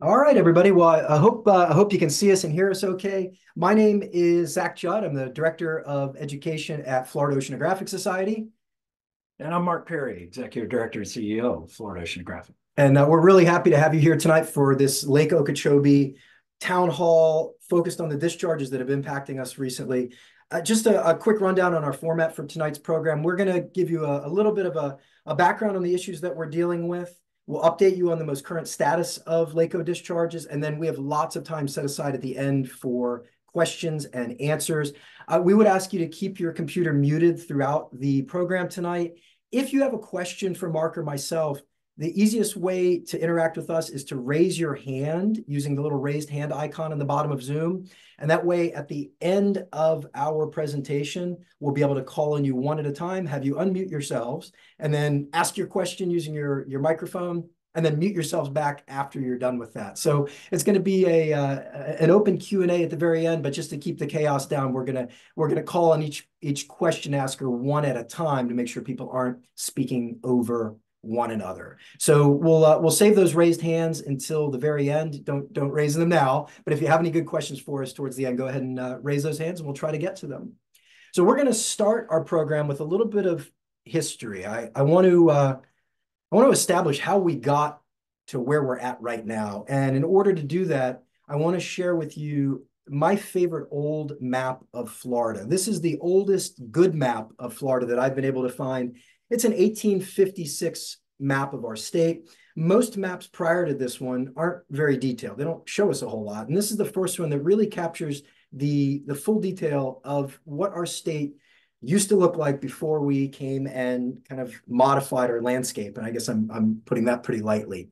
All right, everybody. Well, I hope you can see us and hear us okay. My name is Zack Jud. I'm the Director of Education at Florida Oceanographic Society. And I'm Mark Perry, Executive Director and CEO of Florida Oceanographic. And we're really happy to have you here tonight for this Lake Okeechobee town hall focused on the discharges that have been impacting us recently. Just a quick rundown on our format for tonight's program. We're going to give you a little bit of a background on the issues that we're dealing with. We'll update you on the most current status of Lake O discharges, and then we have lots of time set aside at the end for questions and answers. We would ask you to keep your computer muted throughout the program tonight. If you have a question for Mark or myself, the easiest way to interact with us is to raise your hand using the little raised hand icon in the bottom of Zoom. And that way, at the end of our presentation, we'll be able to call on you one at a time, have you unmute yourselves, and then ask your question using your microphone, and then mute yourselves back after you're done with that. So it's going to be an open Q&A at the very end, but just to keep the chaos down, we're gonna call on each question asker one at a time to make sure people aren't speaking over one another. So we'll save those raised hands until the very end. Don't raise them now, but if you have any good questions for us towards the end, go ahead and raise those hands and we'll try to get to them. So we're going to start our program with a little bit of history. I want to establish how we got to where we're at right now. And in order to do that, I want to share with you my favorite old map of Florida. This is the oldest good map of Florida that I've been able to find. It's an 1856 map of our state. Most maps prior to this one aren't very detailed. They don't show us a whole lot. And this is the first one that really captures the full detail of what our state used to look like before we came and kind of modified our landscape. And I guess I'm putting that pretty lightly.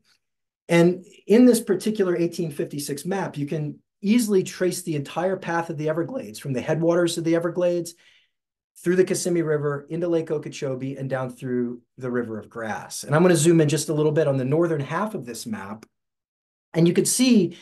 And in this particular 1856 map, you can easily trace the entire path of the Everglades, from the headwaters of the Everglades through the Kissimmee River into Lake Okeechobee and down through the River of Grass. And I'm going to zoom in just a little bit on the northern half of this map. And you can see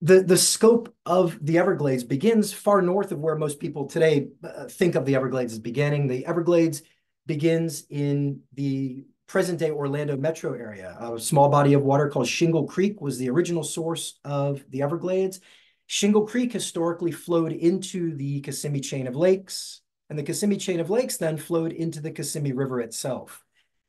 the scope of the Everglades begins far north of where most people today think of the Everglades as beginning. The Everglades begins in the present-day Orlando metro area. A small body of water called Shingle Creek was the original source of the Everglades. Shingle Creek historically flowed into the Kissimmee chain of lakes, and the Kissimmee chain of lakes then flowed into the Kissimmee River itself.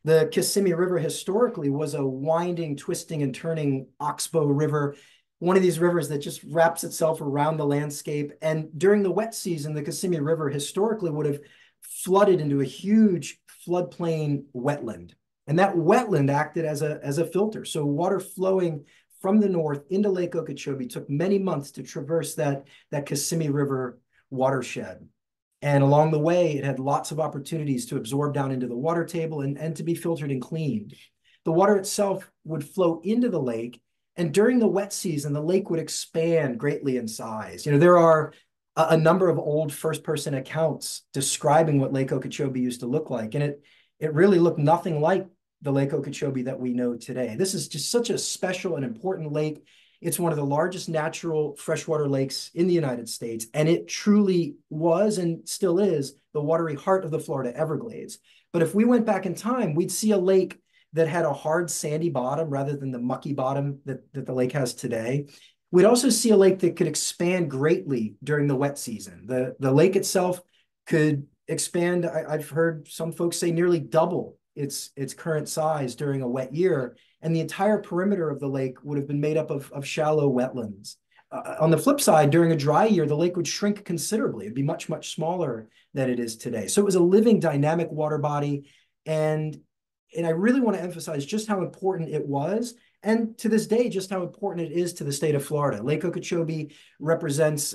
The Kissimmee River historically was a winding, twisting, and turning oxbow river, one of these rivers that just wraps itself around the landscape. And during the wet season, the Kissimmee River historically would have flooded into a huge floodplain wetland. And that wetland acted as a filter. So water flowing from the north into Lake Okeechobee took many months to traverse that Kissimmee River watershed. And along the way, it had lots of opportunities to absorb down into the water table and to be filtered and cleaned. The water itself would flow into the lake, and during the wet season, the lake would expand greatly in size. You know, there are a number of old first-person accounts describing what Lake Okeechobee used to look like, and it really looked nothing like the Lake Okeechobee that we know today. This is just such a special and important lake. It's one of the largest natural freshwater lakes in the United States, and it truly was and still is the watery heart of the Florida Everglades. But if we went back in time, we'd see a lake that had a hard sandy bottom rather than the mucky bottom that the lake has today. We'd also see a lake that could expand greatly during the wet season. The lake itself could expand, I've heard some folks say, nearly double its current size during a wet year, and the entire perimeter of the lake would have been made up of shallow wetlands. On the flip side, during a dry year, the lake would shrink considerably. It'd be much, much smaller than it is today. So it was a living, dynamic water body, and I really want to emphasize just how important it was, and to this day, just how important it is to the state of Florida. Lake Okeechobee represents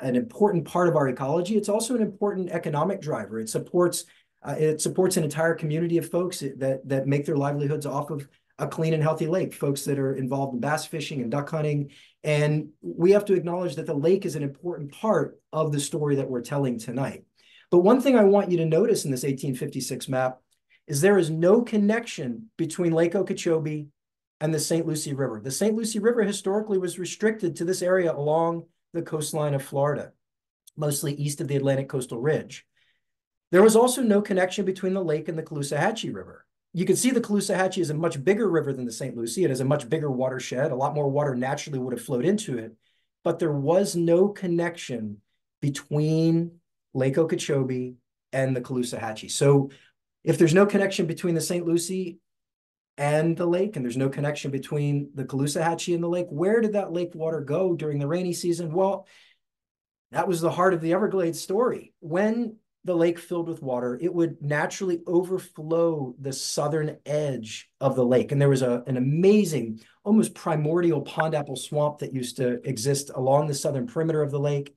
an important part of our ecology. It's also an important economic driver. It supports an entire community of folks that make their livelihoods off of a clean and healthy lake, folks that are involved in bass fishing and duck hunting. And we have to acknowledge that the lake is an important part of the story that we're telling tonight. But one thing I want you to notice in this 1856 map is there is no connection between Lake Okeechobee and the St. Lucie River. The St. Lucie River historically was restricted to this area along the coastline of Florida, mostly east of the Atlantic coastal ridge. There was also no connection between the lake and the Caloosahatchee River. you can see the Caloosahatchee is a much bigger river than the St. Lucie. It has a much bigger watershed. A lot more water naturally would have flowed into it, but there was no connection between Lake Okeechobee and the Caloosahatchee. So if there's no connection between the St. Lucie and the lake, and there's no connection between the Caloosahatchee and the lake, where did that lake water go during the rainy season? Well, that was the heart of the Everglades story. When the lake filled with water, it would naturally overflow the southern edge of the lake. And there was an amazing, almost primordial pond apple swamp that used to exist along the southern perimeter of the lake.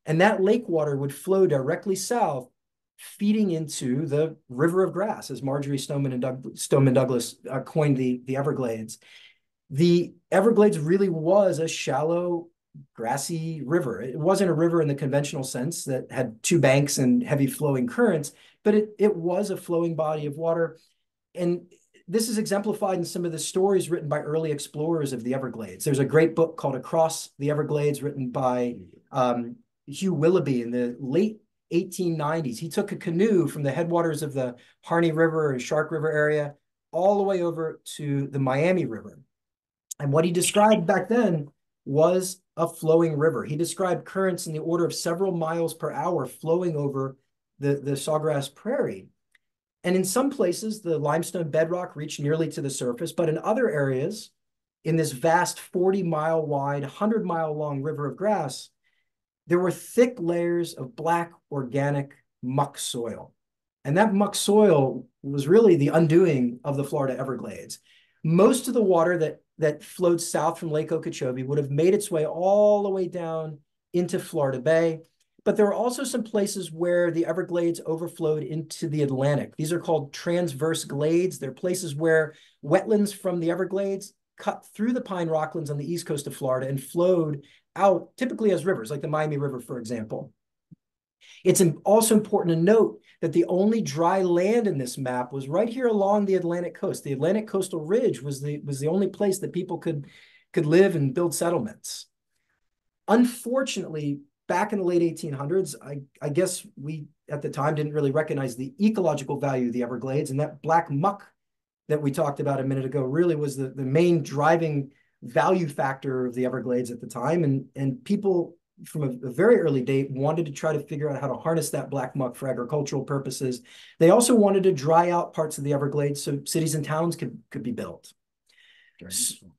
And that lake water would flow directly south, feeding into the river of grass, as Marjorie Stoneman Douglas coined the Everglades. The Everglades really was a shallow, grassy river. It wasn't a river in the conventional sense that had two banks and heavy flowing currents, but it was a flowing body of water. And this is exemplified in some of the stories written by early explorers of the Everglades. There's a great book called Across the Everglades written by Hugh Willoughby in the late 1890s. He took a canoe from the headwaters of the Harney River and Shark River area all the way over to the Miami River. And what he described back then was a flowing river. He described currents in the order of several miles per hour flowing over the sawgrass prairie. And in some places, the limestone bedrock reached nearly to the surface, but in other areas, in this vast 40-mile wide, 100-mile long river of grass, there were thick layers of black organic muck soil. And that muck soil was really the undoing of the Florida Everglades. Most of the water that flowed south from Lake Okeechobee would have made its way all the way down into Florida Bay. But there were also some places where the Everglades overflowed into the Atlantic. These are called transverse glades. They're places where wetlands from the Everglades cut through the pine rocklands on the east coast of Florida and flowed out, typically as rivers, like the Miami River, for example. It's also important to note that the only dry land in this map was right here along the Atlantic coast. The Atlantic coastal ridge was the only place that people could live and build settlements. Unfortunately, back in the late 1800s, I guess we at the time didn't really recognize the ecological value of the Everglades, and that black muck that we talked about a minute ago really was the main driving value factor of the Everglades at the time. And people from a very early date wanted to try to figure out how to harness that black muck for agricultural purposes. They also wanted to dry out parts of the Everglades so cities and towns could be built.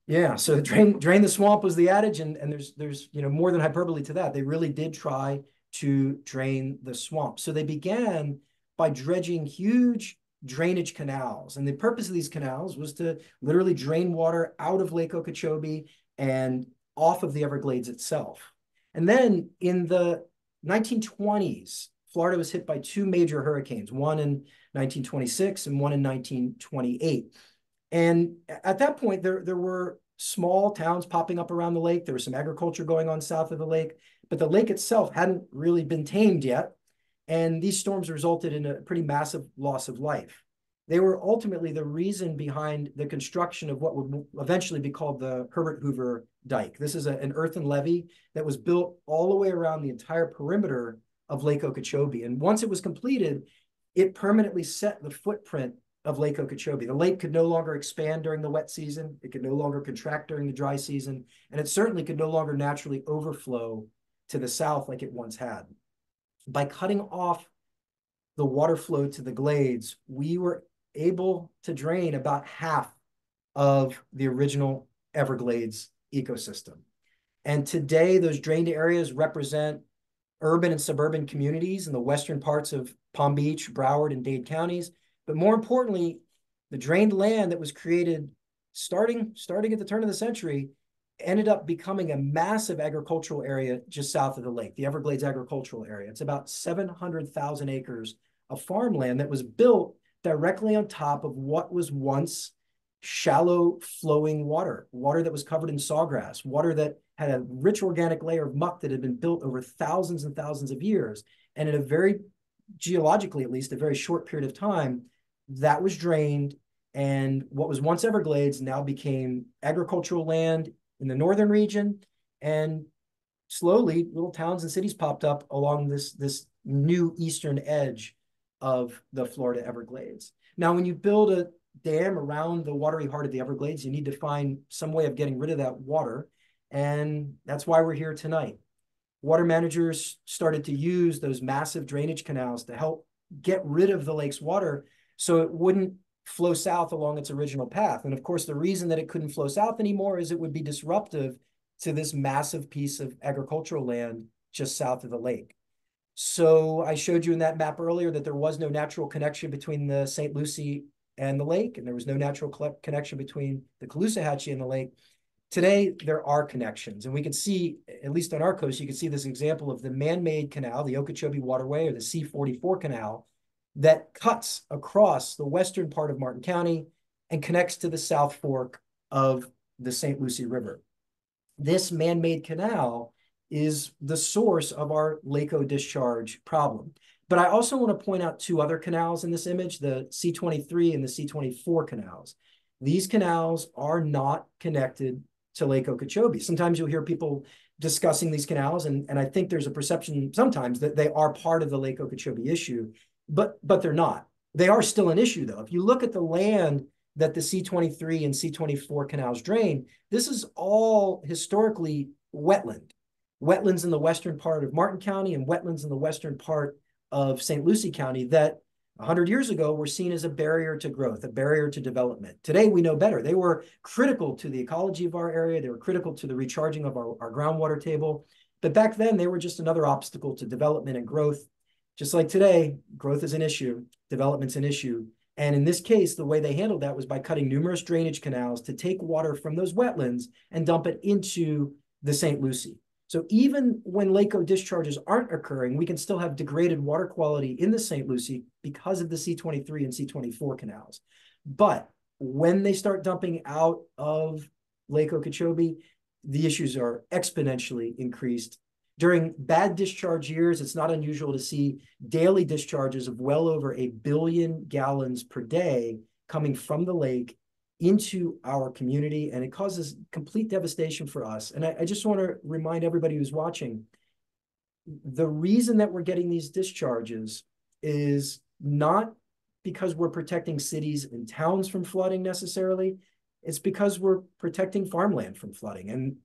Yeah, so drain the swamp was the adage, and there's more than hyperbole to that. They really did try to drain the swamp. So they began by dredging huge drainage canals. And the purpose of these canals was to literally drain water out of Lake Okeechobee and off of the Everglades itself. And then in the 1920s, Florida was hit by two major hurricanes, one in 1926 and one in 1928. And at that point, there were small towns popping up around the lake. There was some agriculture going on south of the lake, but the lake itself hadn't really been tamed yet. And these storms resulted in a pretty massive loss of life. They were ultimately the reason behind the construction of what would eventually be called the Herbert Hoover Dike. This is an earthen levee that was built all the way around the entire perimeter of Lake Okeechobee. And once it was completed, it permanently set the footprint of Lake Okeechobee. The lake could no longer expand during the wet season. It could no longer contract during the dry season. And it certainly could no longer naturally overflow to the south like it once had. By cutting off the water flow to the glades, we were able to drain about half of the original Everglades ecosystem. And today, those drained areas represent urban and suburban communities in the western parts of Palm Beach, Broward, and Dade counties. But more importantly, the drained land that was created starting at the turn of the century ended up becoming a massive agricultural area just south of the lake, the Everglades agricultural area. It's about 700,000 acres of farmland that was built directly on top of what was once shallow flowing water that was covered in sawgrass, water that had a rich organic layer of muck that had been built over thousands and thousands of years. And in a very, geologically at least, a very short period of time, that was drained. And what was once Everglades now became agricultural land in the northern region. And slowly little towns and cities popped up along this new eastern edge of the Florida Everglades. Now, when you build dam around the watery heart of the Everglades. You need to find some way of getting rid of that water. And that's why we're here tonight. Water managers started to use those massive drainage canals to help get rid of the lake's water so it wouldn't flow south along its original path. And of course, the reason that it couldn't flow south anymore is it would be disruptive to this massive piece of agricultural land just south of the lake. So I showed you in that map earlier that there was no natural connection between the St. Lucie and the lake, and there was no natural connection between the Caloosahatchee and the lake. Today, there are connections, and we can see, at least on our coast, you can see this example of the man-made canal, the Okeechobee Waterway, or the C-44 canal, that cuts across the western part of Martin County and connects to the South Fork of the St. Lucie River. This man-made canal is the source of our Lake O discharge problem. But I also want to point out two other canals in this image, the C-23 and the C-24 canals. These canals are not connected to Lake Okeechobee. Sometimes you'll hear people discussing these canals, and I think there's a perception sometimes that they are part of the Lake Okeechobee issue, but they're not. They are still an issue, though. If you look at the land that the C-23 and C-24 canals drain, this is all historically wetland. Wetlands in the western part of Martin County and wetlands in the western part of St. Lucie County that 100 years ago were seen as a barrier to growth, a barrier to development. Today, we know better. They were critical to the ecology of our area. They were critical to the recharging of our groundwater table. But back then, they were just another obstacle to development and growth. Just like today, growth is an issue, development's an issue. And in this case, the way they handled that was by cutting numerous drainage canals to take water from those wetlands and dump it into the St. Lucie. So even when Lake O discharges aren't occurring, we can still have degraded water quality in the St. Lucie because of the C-23 and C-24 canals. But when they start dumping out of Lake Okeechobee, the issues are exponentially increased. During bad discharge years, it's not unusual to see daily discharges of well over 1 billion gallons per day coming from the lake into our community, and it causes complete devastation for us. And I just want to remind everybody who's watching, the reason that we're getting these discharges is not because we're protecting cities and towns from flooding necessarily. It's because we're protecting farmland from flooding. And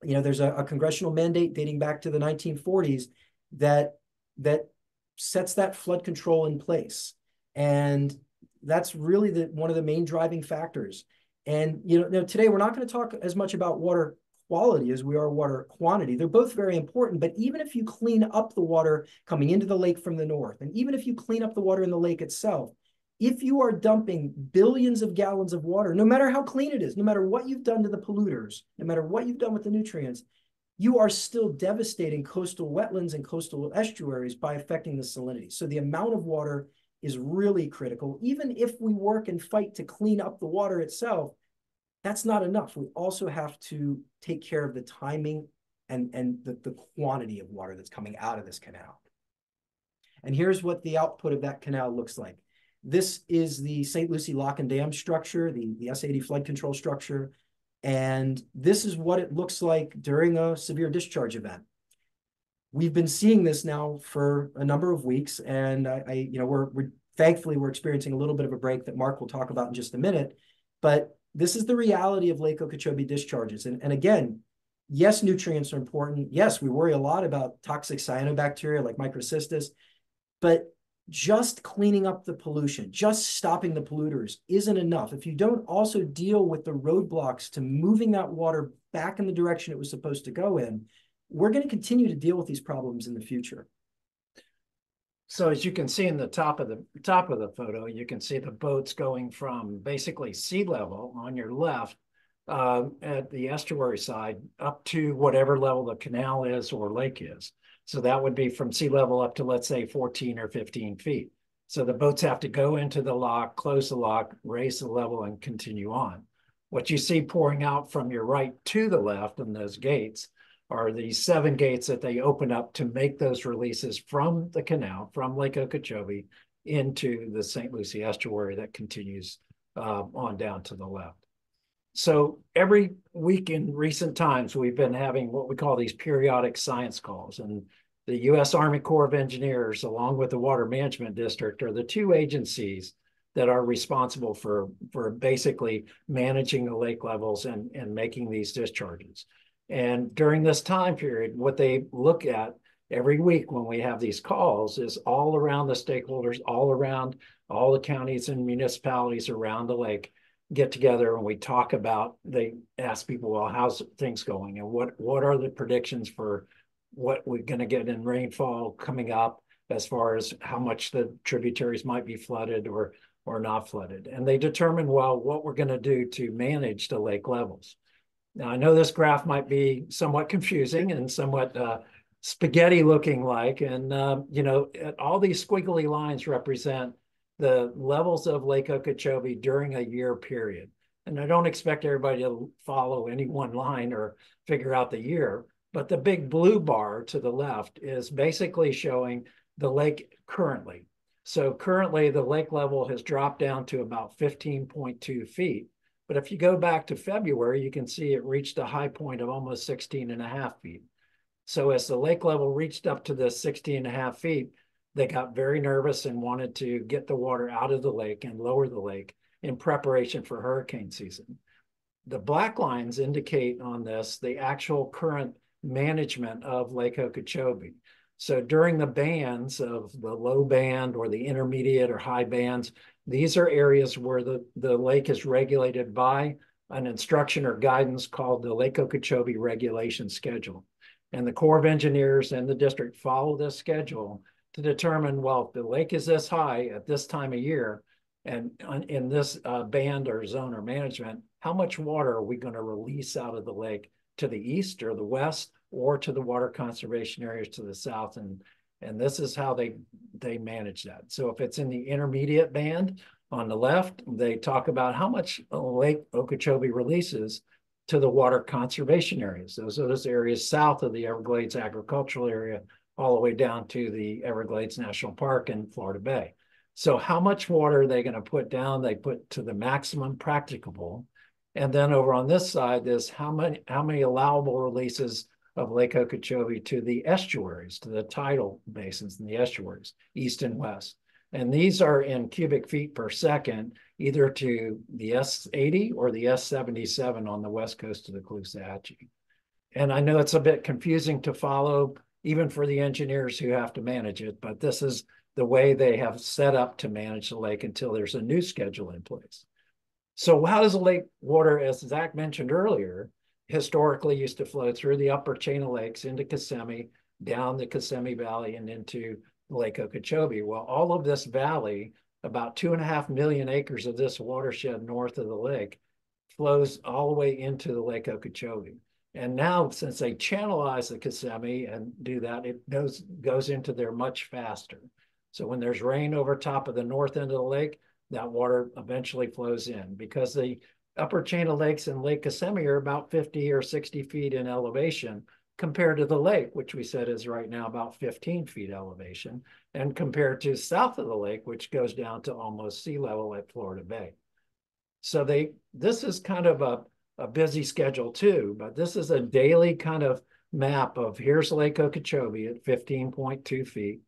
you know, there's a congressional mandate dating back to the 1940s that sets that flood control in place. And that's really one of the main driving factors. And you know, today we're not going to talk as much about water quality as we are water quantity. They're both very important, but even if you clean up the water coming into the lake from the north, and even if you clean up the water in the lake itself, if you are dumping billions of gallons of water, no matter how clean it is, no matter what you've done to the polluters, no matter what you've done with the nutrients, you are still devastating coastal wetlands and coastal estuaries by affecting the salinity. So the amount of water is really critical. Even if we work and fight to clean up the water itself, that's not enough. We also have to take care of the timing and the quantity of water that's coming out of this canal. And here's what the output of that canal looks like. This is the St. Lucie Lock and Dam structure, the S80 flood control structure. And this is what it looks like during a severe discharge event. We've been seeing this now for a number of weeks, and we're thankfully we're experiencing a little bit of a break that Mark will talk about in just a minute. But this is the reality of Lake Okeechobee discharges. And again, yes, nutrients are important. Yes, we worry a lot about toxic cyanobacteria like microcystis, but just cleaning up the pollution, just stopping the polluters isn't enough. If you don't also deal with the roadblocks to moving that water back in the direction it was supposed to go in, we're going to continue to deal with these problems in the future. So as you can see in the top of the photo, you can see the boats going from basically sea level on your left at the estuary side up to whatever level the canal is or lake is. So that would be from sea level up to, let's say, 14 or 15 feet. So the boats have to go into the lock, close the lock, raise the level, and continue on. What you see pouring out from your right to the left in those gates are the 7 gates that they open up to make those releases from the canal, from Lake Okeechobee, into the St. Lucie estuary that continues on down to the left. So every week in recent times, we've been having what we call these periodic science calls. And the U.S. Army Corps of Engineers, along with the Water Management District, are the two agencies that are responsible for basically managing the lake levels and making these discharges. And during this time period, what they look at every week when we have these calls is all around the stakeholders, all around all the counties and municipalities around the lake get together and we talk about, they ask people, well, how's things going? And what are the predictions for what we're going to get in rainfall coming up, as far as how much the tributaries might be flooded or not flooded. And they determine, well, what we're going to do to manage the lake levels. Now, I know this graph might be somewhat confusing and somewhat spaghetti looking like, and you know, all these squiggly lines represent the levels of Lake Okeechobee during a year period. And I don't expect everybody to follow any one line or figure out the year, but the big blue bar to the left is basically showing the lake currently. So currently the lake level has dropped down to about 15.2 feet. But if you go back to February, you can see it reached a high point of almost 16.5 feet. So as the lake level reached up to the 16.5 feet, they got very nervous and wanted to get the water out of the lake and lower the lake in preparation for hurricane season. The black lines indicate on this the actual current management of Lake Okeechobee. So during the bands of the low band or the intermediate or high bands, these are areas where the lake is regulated by an instruction or guidance called the Lake Okeechobee Regulation Schedule. And the Corps of Engineers and the district follow this schedule to determine, well, if the lake is this high at this time of year, and in this band or zone or management, how much water are we going to release out of the lake to the east or the west, or to the water conservation areas to the south? And this is how they manage that. So if it's in the intermediate band on the left, they talk about how much Lake Okeechobee releases to the water conservation areas. Those are those areas south of the Everglades agricultural area, all the way down to the Everglades National Park and Florida Bay. So how much water are they going to put down? They put to the maximum practicable. And then over on this side is how many allowable releases of Lake Okeechobee to the estuaries, to the tidal basins and the estuaries, east and west. And these are in cubic feet per second, either to the S80 or the S77 on the west coast of the Caloosahatchee. And I know it's a bit confusing to follow, even for the engineers who have to manage it, but this is the way they have set up to manage the lake until there's a new schedule in place. So how does the lake water, as Zach mentioned earlier, historically used to flow through the upper chain of lakes into Kissimmee, down the Kissimmee Valley and into Lake Okeechobee? Well, all of this valley, about 2.5 million acres of this watershed north of the lake, flows all the way into the Lake Okeechobee. And now, since they channelize the Kissimmee and do that, it goes into there much faster. So when there's rain over top of the north end of the lake, that water eventually flows in, because the upper chain of lakes in Lake Kissimmee are about 50 or 60 feet in elevation compared to the lake, which we said is right now about 15 feet elevation, and compared to south of the lake, which goes down to almost sea level at Florida Bay. So this is kind of a busy schedule too, but this is a daily kind of map of here's Lake Okeechobee at 15.2 feet.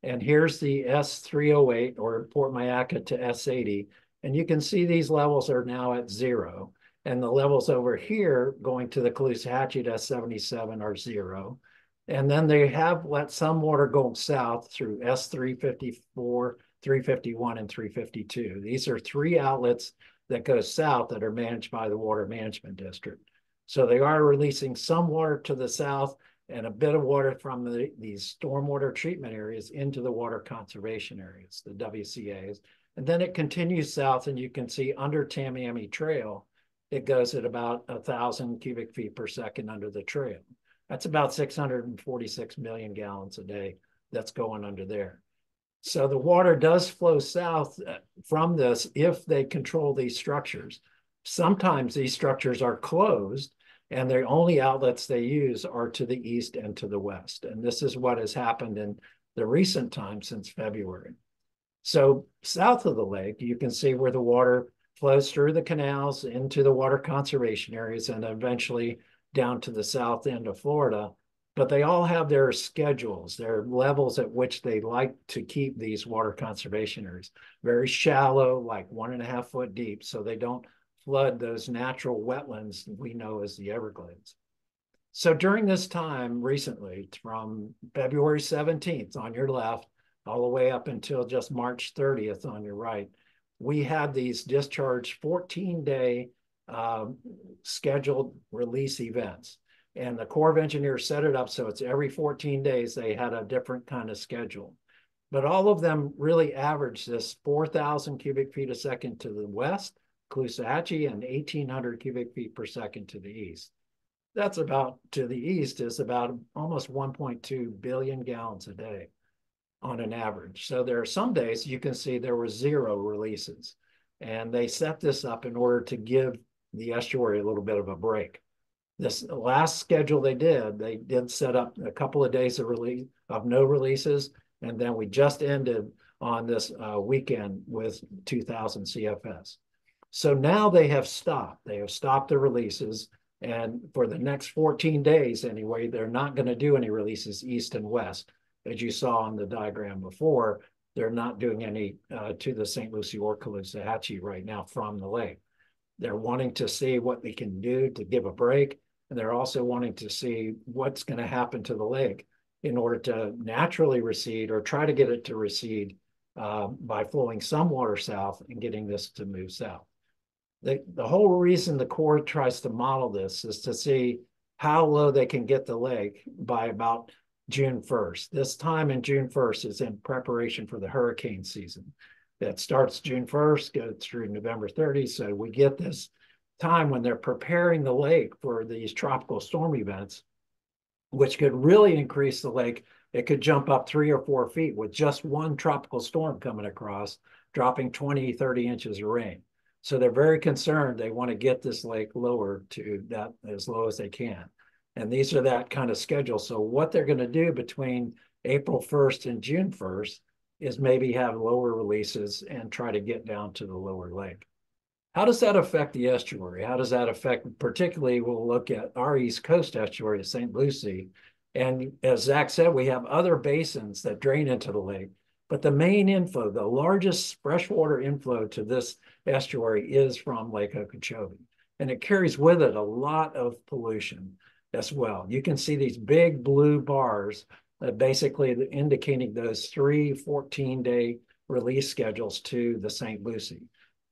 And here's the S308 or Port Mayaca to S80. And you can see these levels are now at 0. And the levels over here going to the Caloosahatchee to S77 are 0. And then they have let some water go south through S354, 351, and 352. These are 3 outlets that go south that are managed by the Water Management District. So they are releasing some water to the south and a bit of water from these stormwater treatment areas into the water conservation areas, the WCAs. And then it continues south, and you can see under Tamiami Trail, it goes at about 1,000 cubic feet per second under the trail. That's about 646 million gallons a day that's going under there. So the water does flow south from this if they control these structures. Sometimes these structures are closed, and the only outlets they use are to the east and to the west. And this is what has happened in the recent time since February. So south of the lake, you can see where the water flows through the canals into the water conservation areas and eventually down to the south end of Florida. but they all have their schedules, their levels at which they like to keep these water conservation areas. Very shallow, like 1.5 foot deep, so they don't flood those natural wetlands we know as the Everglades. So during this time recently, from February 17th on your left, all the way up until just March 30th on your right, we had these discharge 14-day scheduled release events. And the Corps of Engineers set it up so it's every 14 days they had a different kind of schedule. But all of them really averaged this 4,000 cubic feet a second to the west, Caloosahatchee, and 1,800 cubic feet per second to the east. That's about, to the east, is about almost 1.2 billion gallons a day on an average. So there are some days you can see there were 0 releases. And they set this up in order to give the estuary a little bit of a break. This last schedule they did set up a couple of days of no releases, and then we just ended on this weekend with 2,000 CFS. So now they have stopped. They have stopped the releases, and for the next 14 days anyway, they're not going to do any releases east and west. As you saw on the diagram before, they're not doing any to the St. Lucie or Caloosahatchee right now from the lake. They're wanting to see what they can do to give a break. And they're also wanting to see what's going to happen to the lake in order to naturally recede or try to get it to recede by flowing some water south and getting this to move south. The whole reason the Corps tries to model this is to see how low they can get the lake by about June 1st. This time in June 1st is in preparation for the hurricane season. That starts June 1st, goes through November 30th. So we get this time when they're preparing the lake for these tropical storm events, which could really increase the lake. It could jump up 3 or 4 feet with just one tropical storm coming across, dropping 20, 30 inches of rain. So they're very concerned. They want to get this lake lower to that as low as they can. And these are that kind of schedule. So what they're going to do between April 1st and June 1st is maybe have lower releases and try to get down to the lower lake. How does that affect the estuary? How does that affect, particularly, we'll look at our East Coast estuary of St. Lucie. And as Zach said, we have other basins that drain into the lake. But the main inflow, the largest freshwater inflow to this estuary is from Lake Okeechobee. And it carries with it a lot of pollution as well. You can see these big blue bars basically indicating those 3 14-day release schedules to the St. Lucie.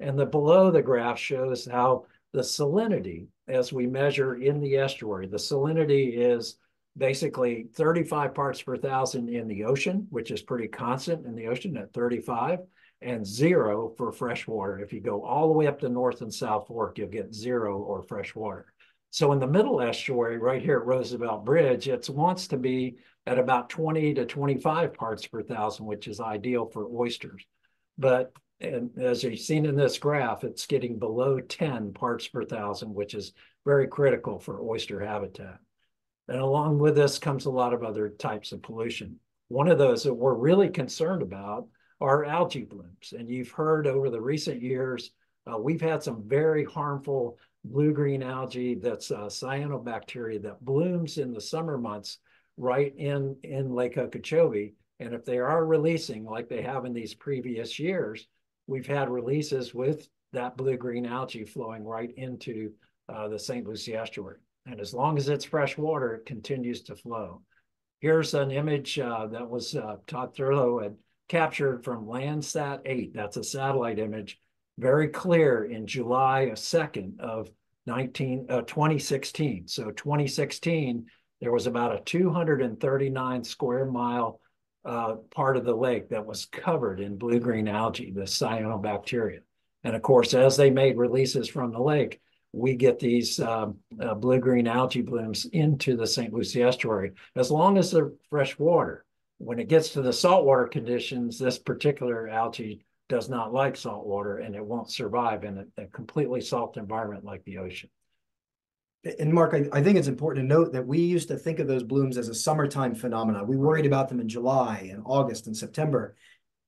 And below the graph shows how the salinity, as we measure in the estuary, the salinity is basically 35 parts per thousand in the ocean, which is pretty constant in the ocean at 35, and 0 for fresh water. If you go all the way up the North and South Fork, you'll get 0 or fresh water. So in the middle estuary, right here at Roosevelt Bridge, it wants to be at about 20 to 25 parts per thousand, which is ideal for oysters. But and as you've seen in this graph, it's getting below 10 parts per thousand, which is very critical for oyster habitat. And along with this comes a lot of other types of pollution. One of those that we're really concerned about are algae blooms. And you've heard over the recent years, we've had some very harmful blue-green algae that's cyanobacteria that blooms in the summer months right in Lake Okeechobee. And if they are releasing like they have in these previous years, we've had releases with that blue-green algae flowing right into the St. Lucie estuary. And as long as it's fresh water, it continues to flow. Here's an image that was Todd Thurlow had captured from Landsat 8. That's a satellite image, very clear in July 2nd of 2016. So 2016, there was about a 239 square mile part of the lake that was covered in blue-green algae, the cyanobacteria. And of course, as they made releases from the lake, we get these blue-green algae blooms into the St. Lucie estuary, as long as they're fresh water. When it gets to the saltwater conditions, this particular algae does not like salt water, and it won't survive in a completely salt environment like the ocean. And Mark, I think it's important to note that we used to think of those blooms as a summertime phenomenon. We worried about them in July and August and September,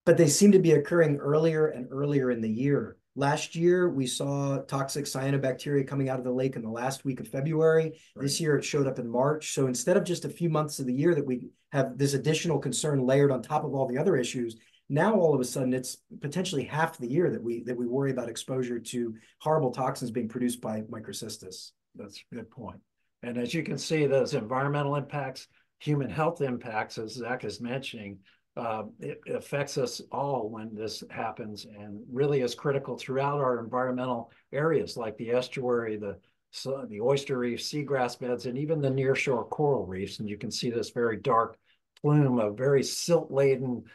but they seem to be occurring earlier and earlier in the year. Last year, we saw toxic cyanobacteria coming out of the lake in the last week of February. Right. This year, it showed up in March. So instead of just a few months of the year that we have this additional concern layered on top of all the other issues, now all of a sudden it's potentially half the year that we worry about exposure to horrible toxins being produced by microcystis. That's a good point. And as you can see, those environmental impacts, human health impacts, as Zack is mentioning, it affects us all when this happens, and really is critical throughout our environmental areas like the estuary, the oyster reefs, seagrass beds, and even the nearshore coral reefs. And you can see this very dark plume of very silt-laden,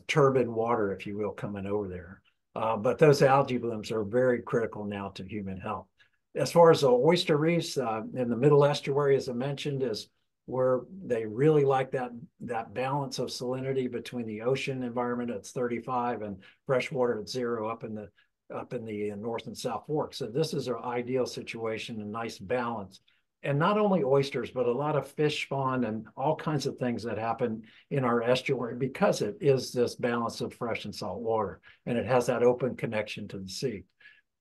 turbid water, if you will, coming over there. But those algae blooms are very critical now to human health. As far as the oyster reefs in the middle estuary, as I mentioned, is where they really like that balance of salinity between the ocean environment at 35 and freshwater at 0 up in the North and South Fork. So this is an ideal situation, a nice balance. And not only oysters, but a lot of fish spawn and all kinds of things that happen in our estuary because it is this balance of fresh and salt water, and it has that open connection to the sea.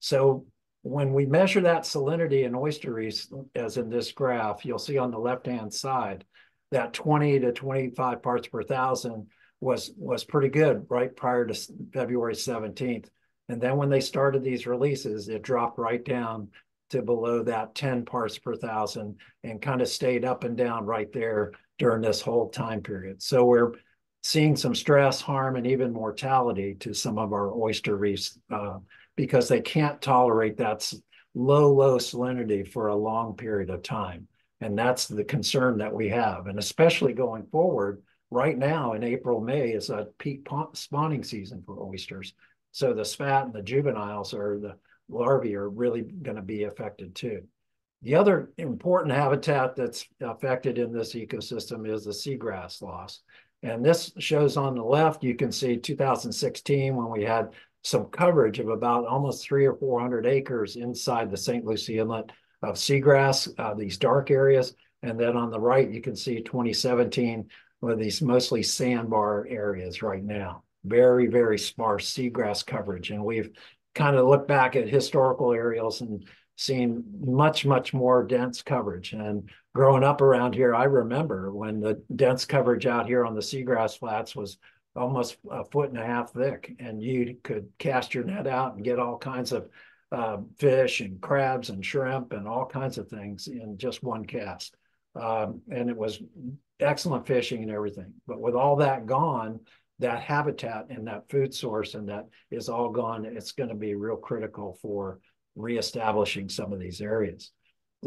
So when we measure that salinity in oyster reefs, as in this graph, you'll see on the left-hand side that 20 to 25 parts per thousand was pretty good right prior to February 17th. And then when they started these releases, it dropped right down to below that 10 parts per thousand and kind of stayed up and down right there during this whole time period. So we're seeing some stress, harm, and even mortality to some of our oyster reefs because they can't tolerate that low salinity for a long period of time. And that's the concern that we have. And especially going forward, right now in April, May is a peak spawning season for oysters. So the spat and the juveniles, or the larvae, are really going to be affected too. The other important habitat that's affected in this ecosystem is the seagrass loss. And this shows on the left, you can see 2016 when we had some coverage of about almost 300 or 400 acres inside the St. Lucie Inlet of seagrass, these dark areas. And then on the right, you can see 2017 with these mostly sandbar areas right now. Very, very sparse seagrass coverage. And we've kind of looked back at historical aerials and seen much more dense coverage. And growing up around here, I remember when the dense coverage out here on the seagrass flats was almost 1.5 feet thick, and you could cast your net out and get all kinds of fish and crabs and shrimp and all kinds of things in just one cast. And it was excellent fishing and everything. But with all that gone, that habitat and that food source and that is all gone, it's going to be real critical for reestablishing some of these areas.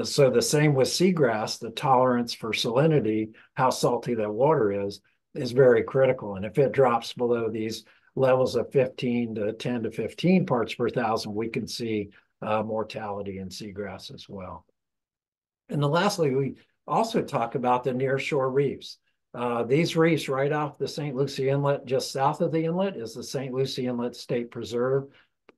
So the same with seagrass, the tolerance for salinity, how salty that water is very critical. And if it drops below these levels of 10 to 15 parts per thousand, we can see mortality in seagrass as well. And then lastly, we also talk about the nearshore reefs. These reefs right off the St. Lucie Inlet, just south of the inlet, is the St. Lucie Inlet State Preserve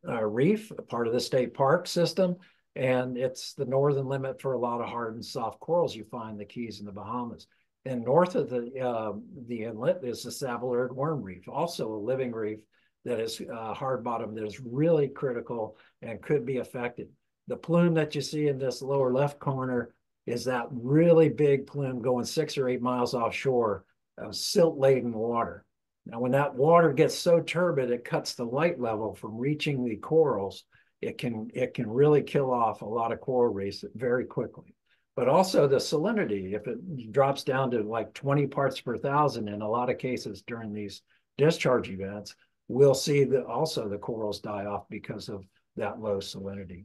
reef, a part of the state park system. And it's the northern limit for a lot of hard and soft corals you find in the Keys and the Bahamas. And north of the inlet is the Savillard worm reef, also a living reef that is hard bottom that is really critical and could be affected. The plume that you see in this lower left corner is that really big plume going 6 or 8 miles offshore of silt-laden water. Now, when that water gets so turbid, it cuts the light level from reaching the corals. It can really kill off a lot of coral reefs very quickly. But also the salinity, if it drops down to like 20 parts per thousand in a lot of cases during these discharge events, we'll see that also the corals die off because of that low salinity.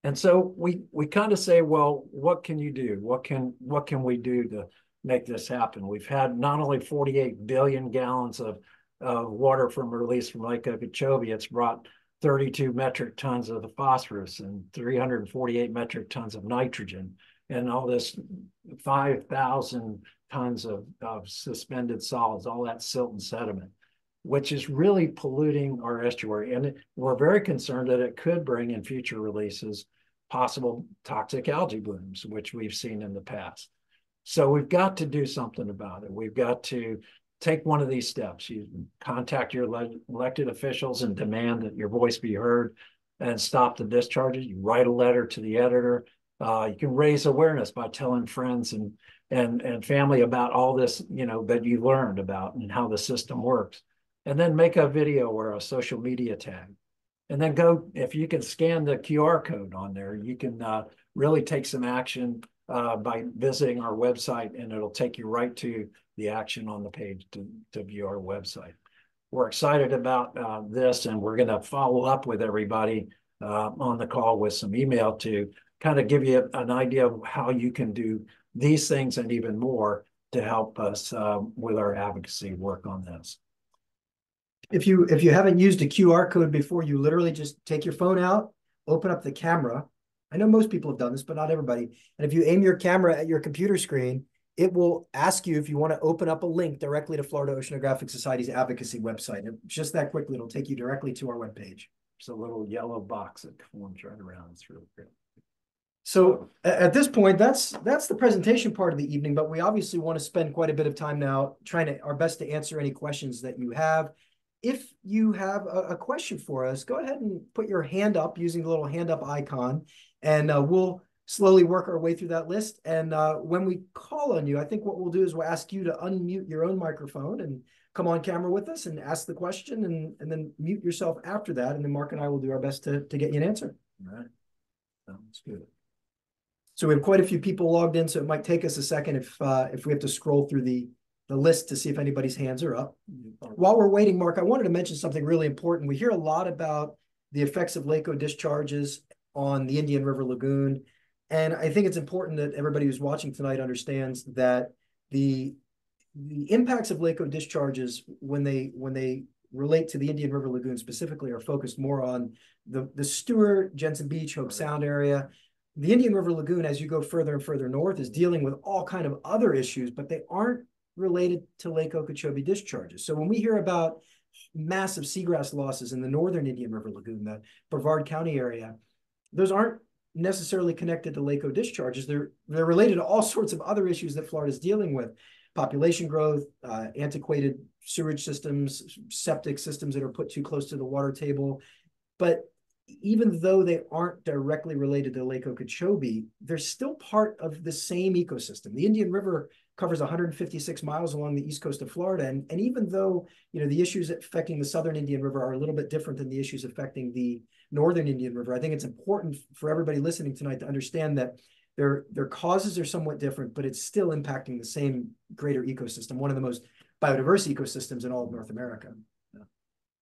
And so we kind of say, well, what can you do? What can we do to make this happen? We've had not only 48 billion gallons of water from release from Lake Okeechobee, it's brought 32 metric tons of the phosphorus and 348 metric tons of nitrogen, and all this 5,000 tons of suspended solids, all that silt and sediment, which is really polluting our estuary. And we're very concerned that it could bring in future releases possible toxic algae blooms, which we've seen in the past. So we've got to do something about it. We've got to take one of these steps. You contact your elected officials and demand that your voice be heard and stop the discharges. You write a letter to the editor. You can raise awareness by telling friends and family about all this, that you learned about and how the system works. And then make a video or a social media tag. And then go, if you can scan the QR code on there, you can really take some action by visiting our website, and it'll take you right to the action on the page to view our website. We're excited about this, and we're going to follow up with everybody on the call with some email to kind of give you an idea of how you can do these things and even more to help us with our advocacy work on this. If you haven't used a QR code before, you literally just take your phone out, open up the camera. I know most people have done this, but not everybody. And if you aim your camera at your computer screen, it will ask you if you want to open up a link directly to Florida Oceanographic Society's advocacy website. And just that quickly, it'll take you directly to our webpage. It's a little yellow box that forms right around. It's really great. So at this point, that's the presentation part of the evening, but we obviously want to spend quite a bit of time now trying our best to answer any questions that you have. If you have a question for us, go ahead and put your hand up using the little hand up icon, and we'll slowly work our way through that list. And when we call on you, I think what we'll do is we'll ask you to unmute your own microphone and come on camera with us and ask the question, and then mute yourself after that. And then Mark and I will do our best to get you an answer. All right. Sounds good. So we have quite a few people logged in, so it might take us a second if we have to scroll through the list to see if anybody's hands are up. While we're waiting, Mark, I wanted to mention something really important. We hear a lot about the effects of Lake discharges on the Indian River Lagoon. And I think it's important that everybody who's watching tonight understands that the impacts of Lake discharges when they relate to the Indian River Lagoon specifically are focused more on the Stewart, Jensen Beach, Hope Sound area. The Indian River Lagoon, as you go further and further north, is dealing with all kind of other issues, but they aren't related to Lake Okeechobee discharges. So when we hear about massive seagrass losses in the northern Indian River Lagoon, the Brevard County area, those aren't necessarily connected to Lake discharges. They're related to all sorts of other issues that Florida is dealing with: population growth, antiquated sewage systems, septic systems that are put too close to the water table. But even though they aren't directly related to Lake Okeechobee, they're still part of the same ecosystem. The Indian River covers 156 miles along the east coast of Florida. And even though, the issues affecting the southern Indian River are a little bit different than the issues affecting the northern Indian River, I think it's important for everybody listening tonight to understand that their causes are somewhat different, but it's still impacting the same greater ecosystem, one of the most biodiverse ecosystems in all of North America.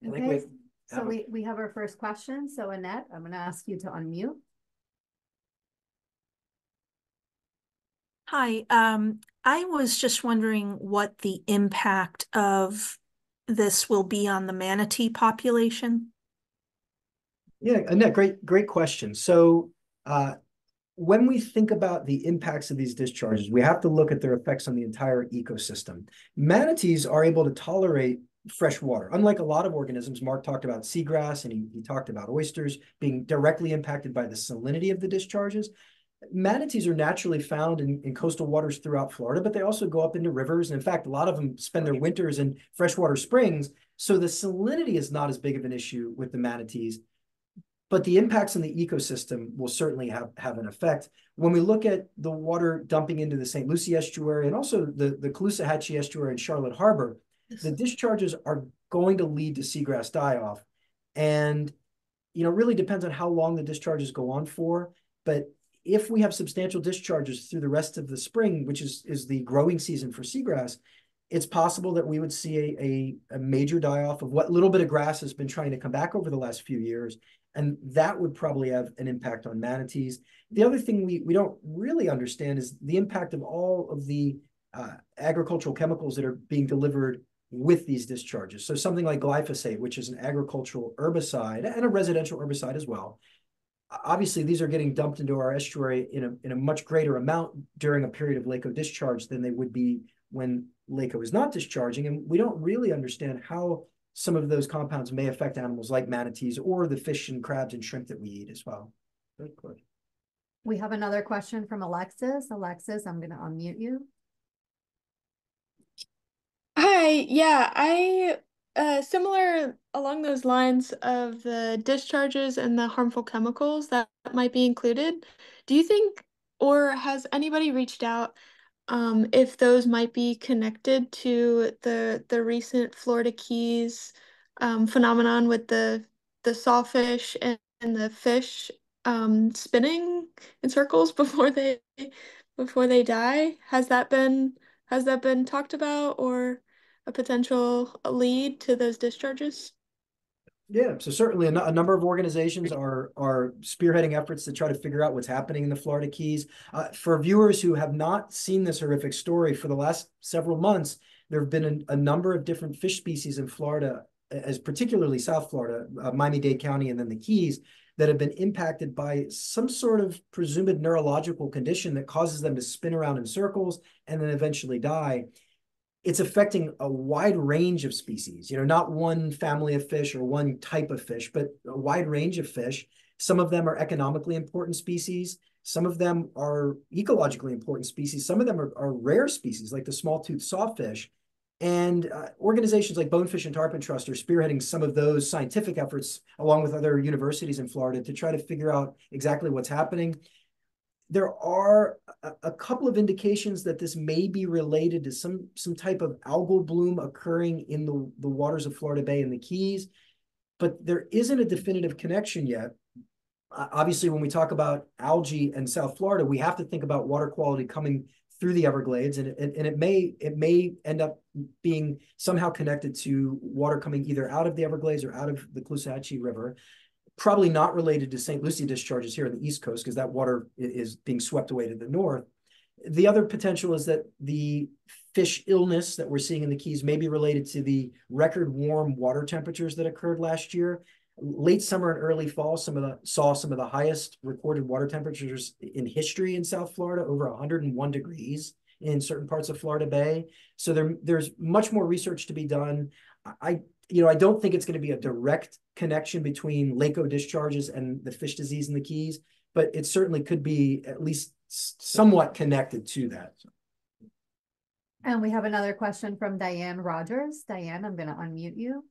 Yeah. Okay, so we have our first question. So Annette, I'm going to ask you to unmute. Hi, I was just wondering what the impact of this will be on the manatee population. Yeah, Annette, great question. So when we think about the impacts of these discharges, we have to look at their effects on the entire ecosystem. Manatees are able to tolerate fresh water. Unlike a lot of organisms, Mark talked about seagrass and he talked about oysters being directly impacted by the salinity of the discharges. Manatees are naturally found in coastal waters throughout Florida, but they also go up into rivers. And in fact, a lot of them spend their winters in freshwater springs. So the salinity is not as big of an issue with the manatees, but the impacts on the ecosystem will certainly have an effect. When we look at the water dumping into the St. Lucie estuary and also the Caloosahatchee estuary in Charlotte Harbor, the discharges are going to lead to seagrass die-off. And, it really depends on how long the discharges go on for. But if we have substantial discharges through the rest of the spring, which is the growing season for seagrass, it's possible that we would see a major die-off of what little bit of grass has been trying to come back over the last few years. And that would probably have an impact on manatees. The other thing we don't really understand is the impact of all of the agricultural chemicals that are being delivered with these discharges. So something like glyphosate, which is an agricultural herbicide and a residential herbicide as well. Obviously, these are getting dumped into our estuary in a much greater amount during a period of Lake discharge than they would be when Lake is not discharging. And we don't really understand how some of those compounds may affect animals like manatees or the fish and crabs and shrimp that we eat as well. Good question. We have another question from Alexis. Alexis, I'm going to unmute you. Hi, Hi, yeah, similar along those lines of the discharges and the harmful chemicals that might be included. Do you think, or has anybody reached out, if those might be connected to the recent Florida Keys phenomenon with the sawfish and the fish spinning in circles before they die? Has that been talked about or a potential lead to those discharges? Yeah, so certainly a number of organizations are spearheading efforts to try to figure out what's happening in the Florida Keys. For viewers who have not seen this horrific story, for the last several months, there have been a number of different fish species in Florida, as particularly South Florida, Miami-Dade County, and then the Keys, that have been impacted by some sort of presumed neurological condition that causes them to spin around in circles and then eventually die. It's affecting a wide range of species, not one family of fish or one type of fish, but a wide range of fish. Some of them are economically important species. Some of them are ecologically important species. Some of them are rare species, like the small-toothed sawfish. And organizations like Bonefish and Tarpon Trust are spearheading some of those scientific efforts, along with other universities in Florida, to try to figure out exactly what's happening. There are a couple of indications that this may be related to some type of algal bloom occurring in the waters of Florida Bay and the Keys, but there isn't a definitive connection yet. Obviously, when we talk about algae in South Florida, we have to think about water quality coming through the Everglades, and it may end up being somehow connected to water coming either out of the Everglades or out of the Lucie River. Probably not related to St. Lucie discharges here on the East Coast, because that water is being swept away to the north. The other potential is that the fish illness that we're seeing in the Keys may be related to the record warm water temperatures that occurred last year. Late summer and early fall, saw some of the highest recorded water temperatures in history in South Florida, over 101 degrees in certain parts of Florida Bay. So there's much more research to be done. I don't think it's going to be a direct connection between Lake Okeechobee discharges and the fish disease in the Keys, but it certainly could be at least somewhat connected to that. And we have another question from Diane Rogers. Diane, I'm going to unmute you.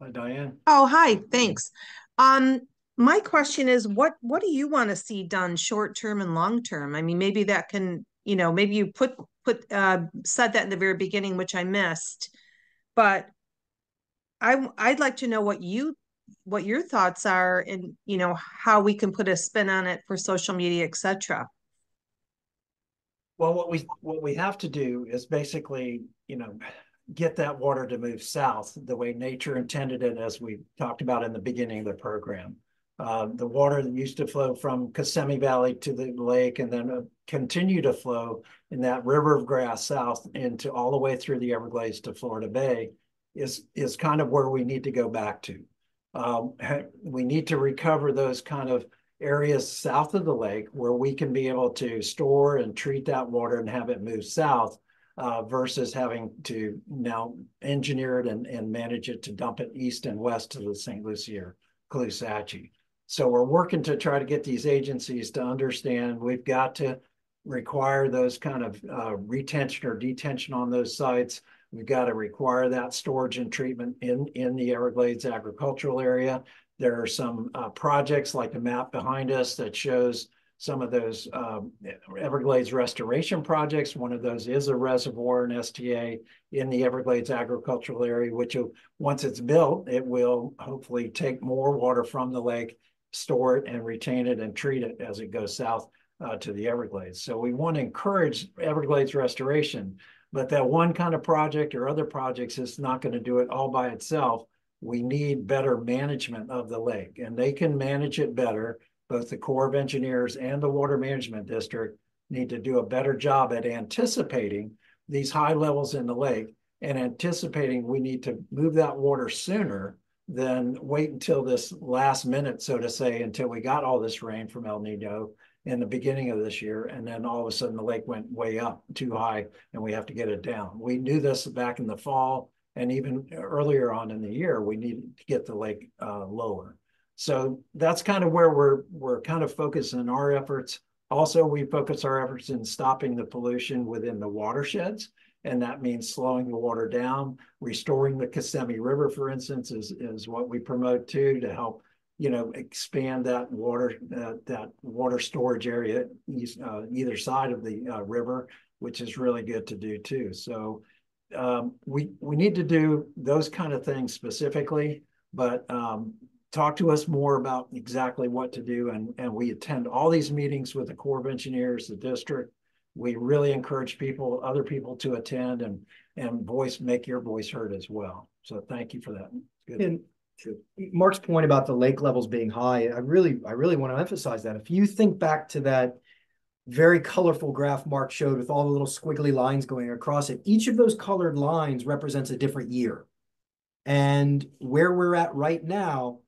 Hi, Diane. Oh, hi, thanks. My question is, what do you want to see done short term and long term? I mean, maybe that can, maybe you said that in the very beginning, which I missed, but I'd like to know what your thoughts are, and how we can put a spin on it for social media, etc. Well, what we have to do is basically, get that water to move south the way nature intended it, as we talked about in the beginning of the program. The water that used to flow from Kissimmee Valley to the lake and then continue to flow in that river of grass south into all the way through the Everglades to Florida Bay is kind of where we need to go back to. We need to recover those kind of areas south of the lake where we can be able to store and treat that water and have it move south, versus having to now engineer it and manage it to dump it east and west to the St. Lucie or Caloosahatchee. So we're working to try to get these agencies to understand we've got to require those kind of retention or detention on those sites. We've got to require that storage and treatment in the Everglades agricultural area. There are some projects like the map behind us that shows some of those Everglades restoration projects. One of those is a reservoir, an STA, in the Everglades agricultural area, which once it's built, it will hopefully take more water from the lake, store it and retain it and treat it as it goes south to the Everglades. So we want to encourage Everglades restoration, but that one kind of project or other projects is not going to do it all by itself. We need better management of the lake, and they can manage it better. Both the Corps of Engineers and the Water Management District need to do a better job at anticipating these high levels in the lake and anticipating we need to move that water sooner than wait until this last minute, so to say, until we got all this rain from El Nino in the beginning of this year, and then all of a sudden the lake went way up too high and we have to get it down. We knew this back in the fall, and even earlier on in the year, we needed to get the lake lower. So that's kind of where we're kind of focusing our efforts. Also, we focus our efforts in stopping the pollution within the watersheds and that means slowing the water down. Restoring the Kissimmee River, for instance, is what we promote too, to help, you know, expand that water storage area either side of the river, which is really good to do too. So we need to do those kind of things specifically, but talk to us more about exactly what to do. And we attend all these meetings with the Corps of Engineers, the district. We really encourage other people to attend and make your voice heard as well. So thank you for that. Good. And to Mark's point about the lake levels being high, I really want to emphasize that. If you think back to that very colorful graph Mark showed with all the little squiggly lines going across it, each of those colored lines represents a different year. And where we're at right now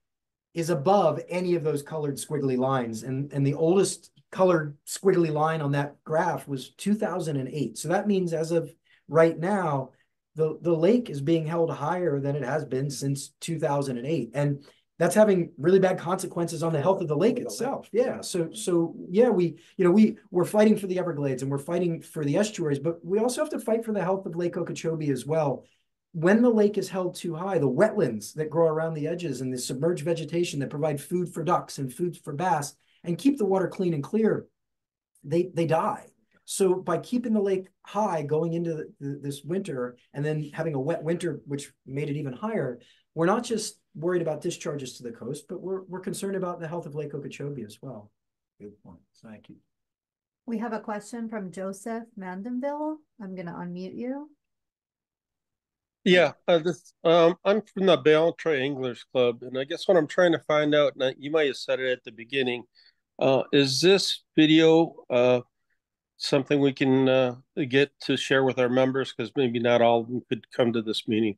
is above any of those colored squiggly lines. And the oldest colored squiggly line on that graph was 2008. So that means as of right now, the lake is being held higher than it has been since 2008. And that's having really bad consequences on the health of the lake itself. Yeah. So yeah, we're fighting for the Everglades and we're fighting for the estuaries, but we also have to fight for the health of Lake Okeechobee as well. When the lake is held too high, the wetlands that grow around the edges and the submerged vegetation that provide food for ducks and food for bass and keep the water clean and clear, they die. So by keeping the lake high going into this winter and then having a wet winter, which made it even higher, we're not just worried about discharges to the coast, but we're concerned about the health of Lake Okeechobee as well. Good point. Thank you. We have a question from Joseph Mandenville. I'm going to unmute you. Yeah, I'm from the Ballantrae Anglers Club, and I guess what I'm trying to find out, and you might have said it at the beginning, is this video something we can get to share with our members? Because maybe not all of them could come to this meeting.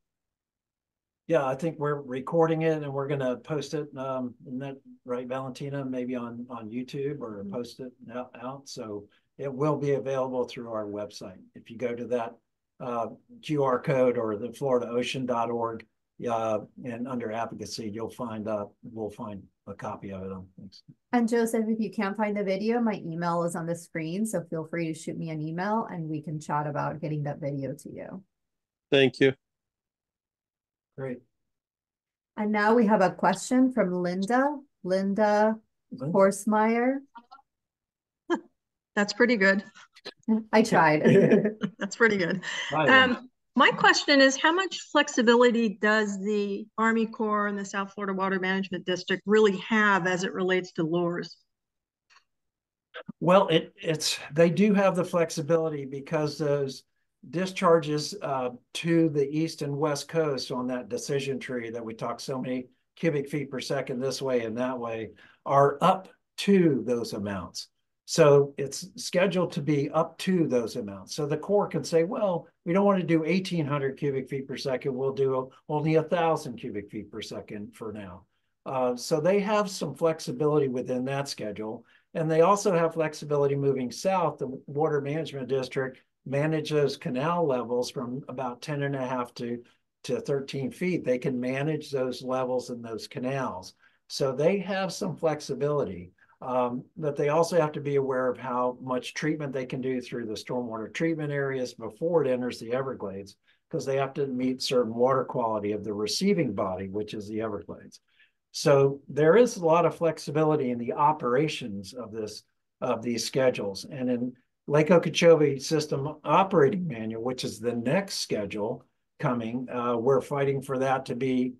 Yeah, I think we're recording it and we're going to post it. Isn't that right, Valentina? Maybe on YouTube or post it out. So it will be available through our website. If you go to that QR code or the FloridaOcean.org and under advocacy, we'll find a copy of it. Thanks. And Joseph, if you can't find the video, my email is on the screen. So feel free to shoot me an email and we can chat about getting that video to you. Thank you. Great. And now we have a question from Linda Horsemeyer. That's pretty good. I tried. That's pretty good. Hi, my question is, how much flexibility does the Army Corps and the South Florida Water Management District really have as it relates to lures? Well, they do have the flexibility because those discharges to the east and west coast on that decision tree that we talk so many cubic feet per second this way and that way are up to those amounts. So it's scheduled to be up to those amounts. So the Corps can say, well, we don't want to do 1,800 cubic feet per second. We'll do only 1,000 cubic feet per second for now. So they have some flexibility within that schedule. And they also have flexibility moving south. The Water Management District manage those canal levels from about 10.5 to 13 feet. They can manage those levels in those canals. So they have some flexibility. But they also have to be aware of how much treatment they can do through the stormwater treatment areas before it enters the Everglades, because they have to meet certain water quality of the receiving body, which is the Everglades. So there is a lot of flexibility in the operations of these schedules. And in Lake Okeechobee System Operating Manual, which is the next schedule coming, we're fighting for that to be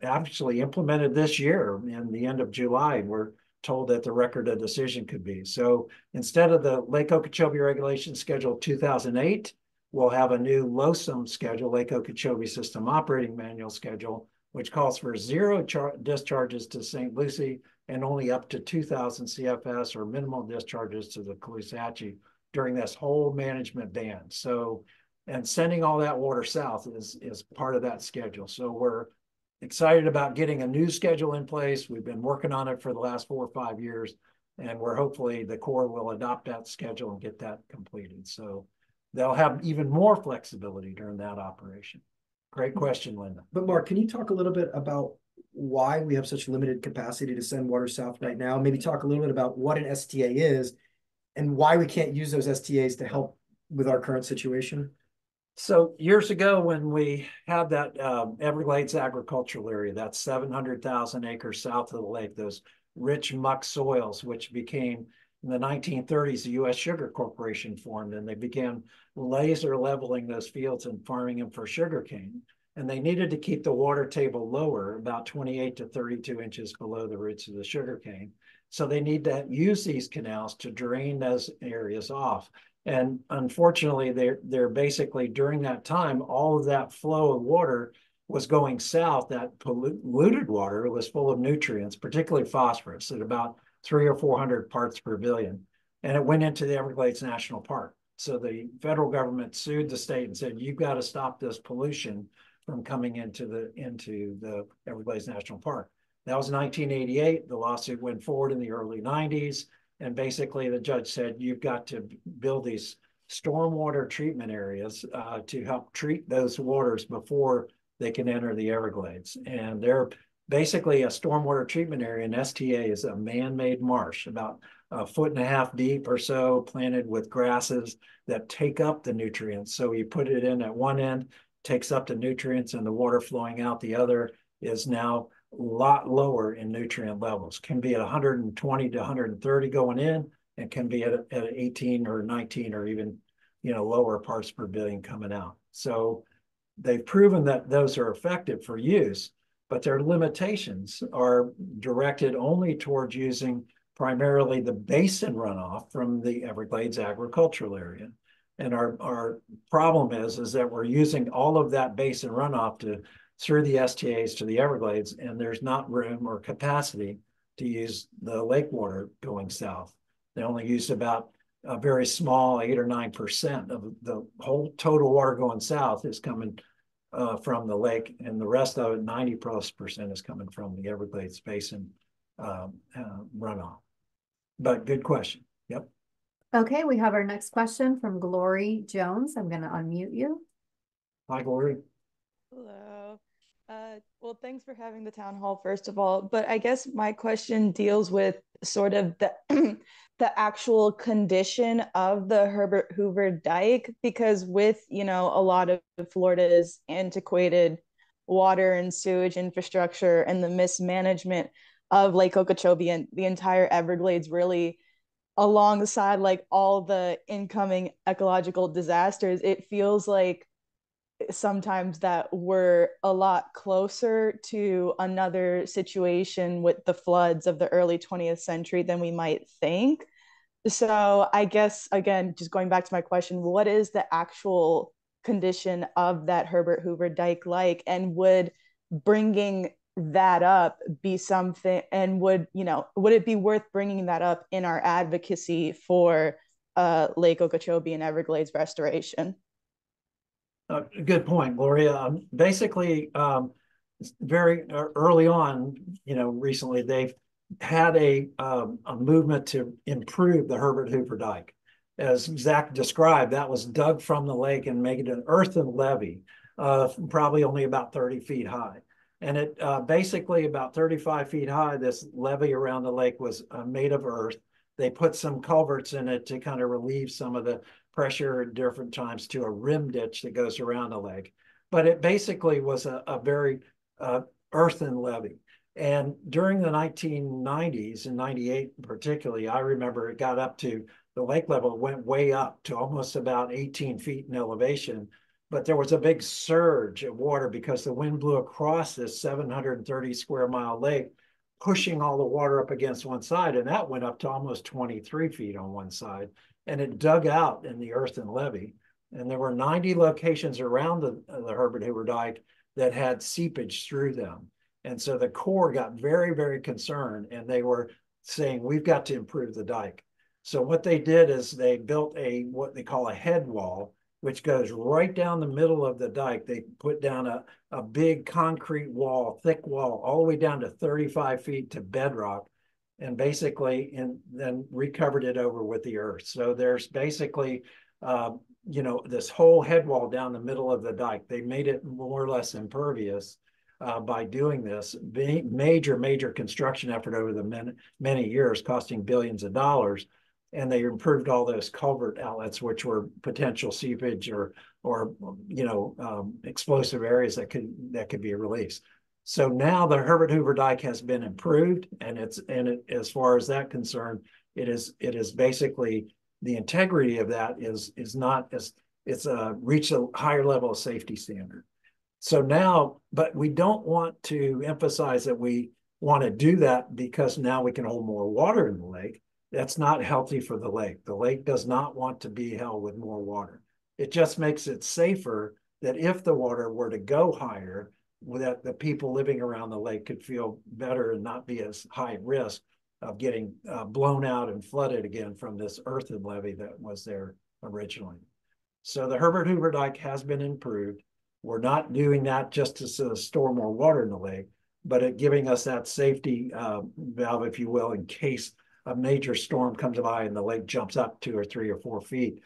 actually implemented this year in the end of July. We're told that the record of decision could be. So instead of the Lake Okeechobee Regulation Schedule 2008, we'll have a new LOSUM schedule, Lake Okeechobee System Operating Manual schedule, which calls for 0 discharges to St. Lucie and only up to 2,000 CFS or minimal discharges to the Caloosahatchee during this whole management band. So, and sending all that water south is part of that schedule. So we're excited about getting a new schedule in place. We've been working on it for the last 4 or 5 years, and we're hopefully the Corps will adopt that schedule and get that completed. So they'll have even more flexibility during that operation. Great question, Linda. But Mark, can you talk a little bit about why we have such limited capacity to send water south right now? Maybe talk a little bit about what an STA is and why we can't use those STAs to help with our current situation. So years ago, when we had that Everglades agricultural area, that's 700,000 acres south of the lake, those rich muck soils, which became in the 1930s, the U.S. Sugar Corporation formed, and they began laser leveling those fields and farming them for sugarcane. And they needed to keep the water table lower, about 28 to 32 inches below the roots of the sugarcane. So they need to use these canals to drain those areas off. And unfortunately, they're basically during that time, all of that flow of water was going south. That polluted water was full of nutrients, particularly phosphorus, at about 300 or 400 parts per billion. And it went into the Everglades National Park. So the federal government sued the state and said, you've got to stop this pollution from coming into the Everglades National Park. That was 1988. The lawsuit went forward in the early 90s. And basically the judge said, you've got to build these stormwater treatment areas to help treat those waters before they can enter the Everglades. And they're basically a stormwater treatment area. And STA is a man-made marsh about 1.5 feet deep or so, planted with grasses that take up the nutrients. So you put it in at one end, takes up the nutrients, and the water flowing out the other is now a lot lower in nutrient levels, can be at 120 to 130 going in, and can be at 18 or 19 or even, lower parts per billion coming out. So they've proven that those are effective for use, but their limitations are directed only towards using primarily the basin runoff from the Everglades agricultural area. And our problem is that we're using all of that basin runoff through the STAs to the Everglades, and there's not room or capacity to use the lake water going south. They only use about a very small 8 or 9% of the whole total water going south is coming from the lake, and the rest of it, 90+% is coming from the Everglades Basin runoff. But good question. Yep. Okay, we have our next question from Glory Jones. I'm going to unmute you. Hi, Glory. Hello. Well, thanks for having the town hall, first of all. But I guess my question deals with sort of the the actual condition of the Herbert Hoover Dike, because with, a lot of Florida's antiquated water and sewage infrastructure and the mismanagement of Lake Okeechobee and the entire Everglades, really alongside like all the incoming ecological disasters, it feels like sometimes that we're a lot closer to another situation with the floods of the early 20th century than we might think. So I guess, again, just going back to my question, what is the actual condition of that Herbert Hoover Dike like? And would bringing that up be something, and would it be worth bringing that up in our advocacy for Lake Okeechobee and Everglades restoration? Good point, Gloria. Basically, very early on, recently they've had a movement to improve the Herbert Hoover Dike. As Zack described, that was dug from the lake and made an earthen levee, probably only about 30 feet high. And it basically about 35 feet high, this levee around the lake was made of earth. They put some culverts in it to kind of relieve some of the pressure at different times to a rim ditch that goes around the lake. But it basically was a very earthen levee. And during the 1990s and 98 particularly, I remember it got up to the lake level, went way up to almost about 18 feet in elevation. But there was a big surge of water because the wind blew across this 730 square mile lake, pushing all the water up against one side. And that went up to almost 23 feet on one side. And it dug out in the earthen levee. And there were 90 locations around the Herbert Hoover Dike that had seepage through them. And so the Corps got very, very concerned, and they were saying, we've got to improve the dike. So what they did is they built what they call a head wall, which goes right down the middle of the dike. They put down a big concrete wall, thick wall, all the way down to 35 feet to bedrock, and basically then recovered it over with the earth. So there's basically, this whole head wall down the middle of the dike. They made it more or less impervious by doing this. Major construction effort over the many years, costing billions of dollars. and they improved all those culvert outlets, which were potential seepage or explosive areas that could be released. So now the Herbert Hoover Dike has been improved, and as far as that concerned, it is basically the integrity of that is not as it's reached a higher level of safety standard. So now, but we don't want to emphasize that we want to do that because now we can hold more water in the lake. That's not healthy for the lake. The lake does not want to be held with more water. It just makes it safer that if the water were to go higher, that the people living around the lake could feel better and not be as high risk of getting blown out and flooded again from this earthen levee that was there originally. So the Herbert Hoover Dike has been improved. We're not doing that just to store more water in the lake, but it giving us that safety valve, if you will, in case a major storm comes by and the lake jumps up 2 or 3 or 4 feet,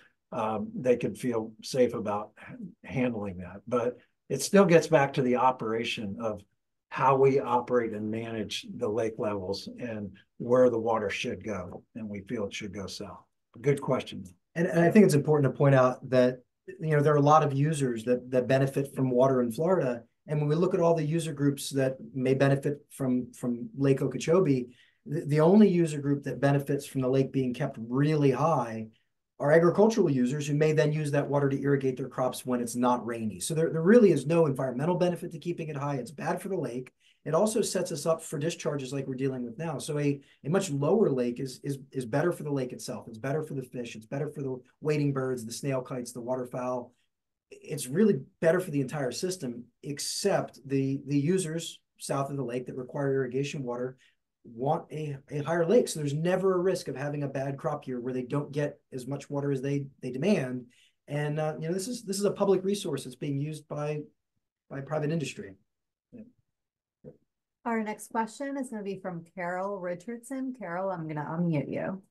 they can feel safe about handling that. But it still gets back to the operation of how we operate and manage the lake levels and where the water should go. And we feel it should go south. Good question. And I think it's important to point out that, there are a lot of users that benefit from water in Florida. And when we look at all the user groups that may benefit from Lake Okeechobee, the only user group that benefits from the lake being kept really high are agricultural users who may then use that water to irrigate their crops when it's not rainy. So there really is no environmental benefit to keeping it high. It's bad for the lake. It also sets us up for discharges like we're dealing with now. So a much lower lake is better for the lake itself. It's better for the fish. It's better for the wading birds, the snail kites, the waterfowl. It's really better for the entire system, except the users south of the lake that require irrigation water want a higher lake. So there's never a risk of having a bad crop year where they don't get as much water as they demand. And this is a public resource that's being used by private industry. Our next question is going to be from Carol Richardson. Carol, I'm going to unmute you.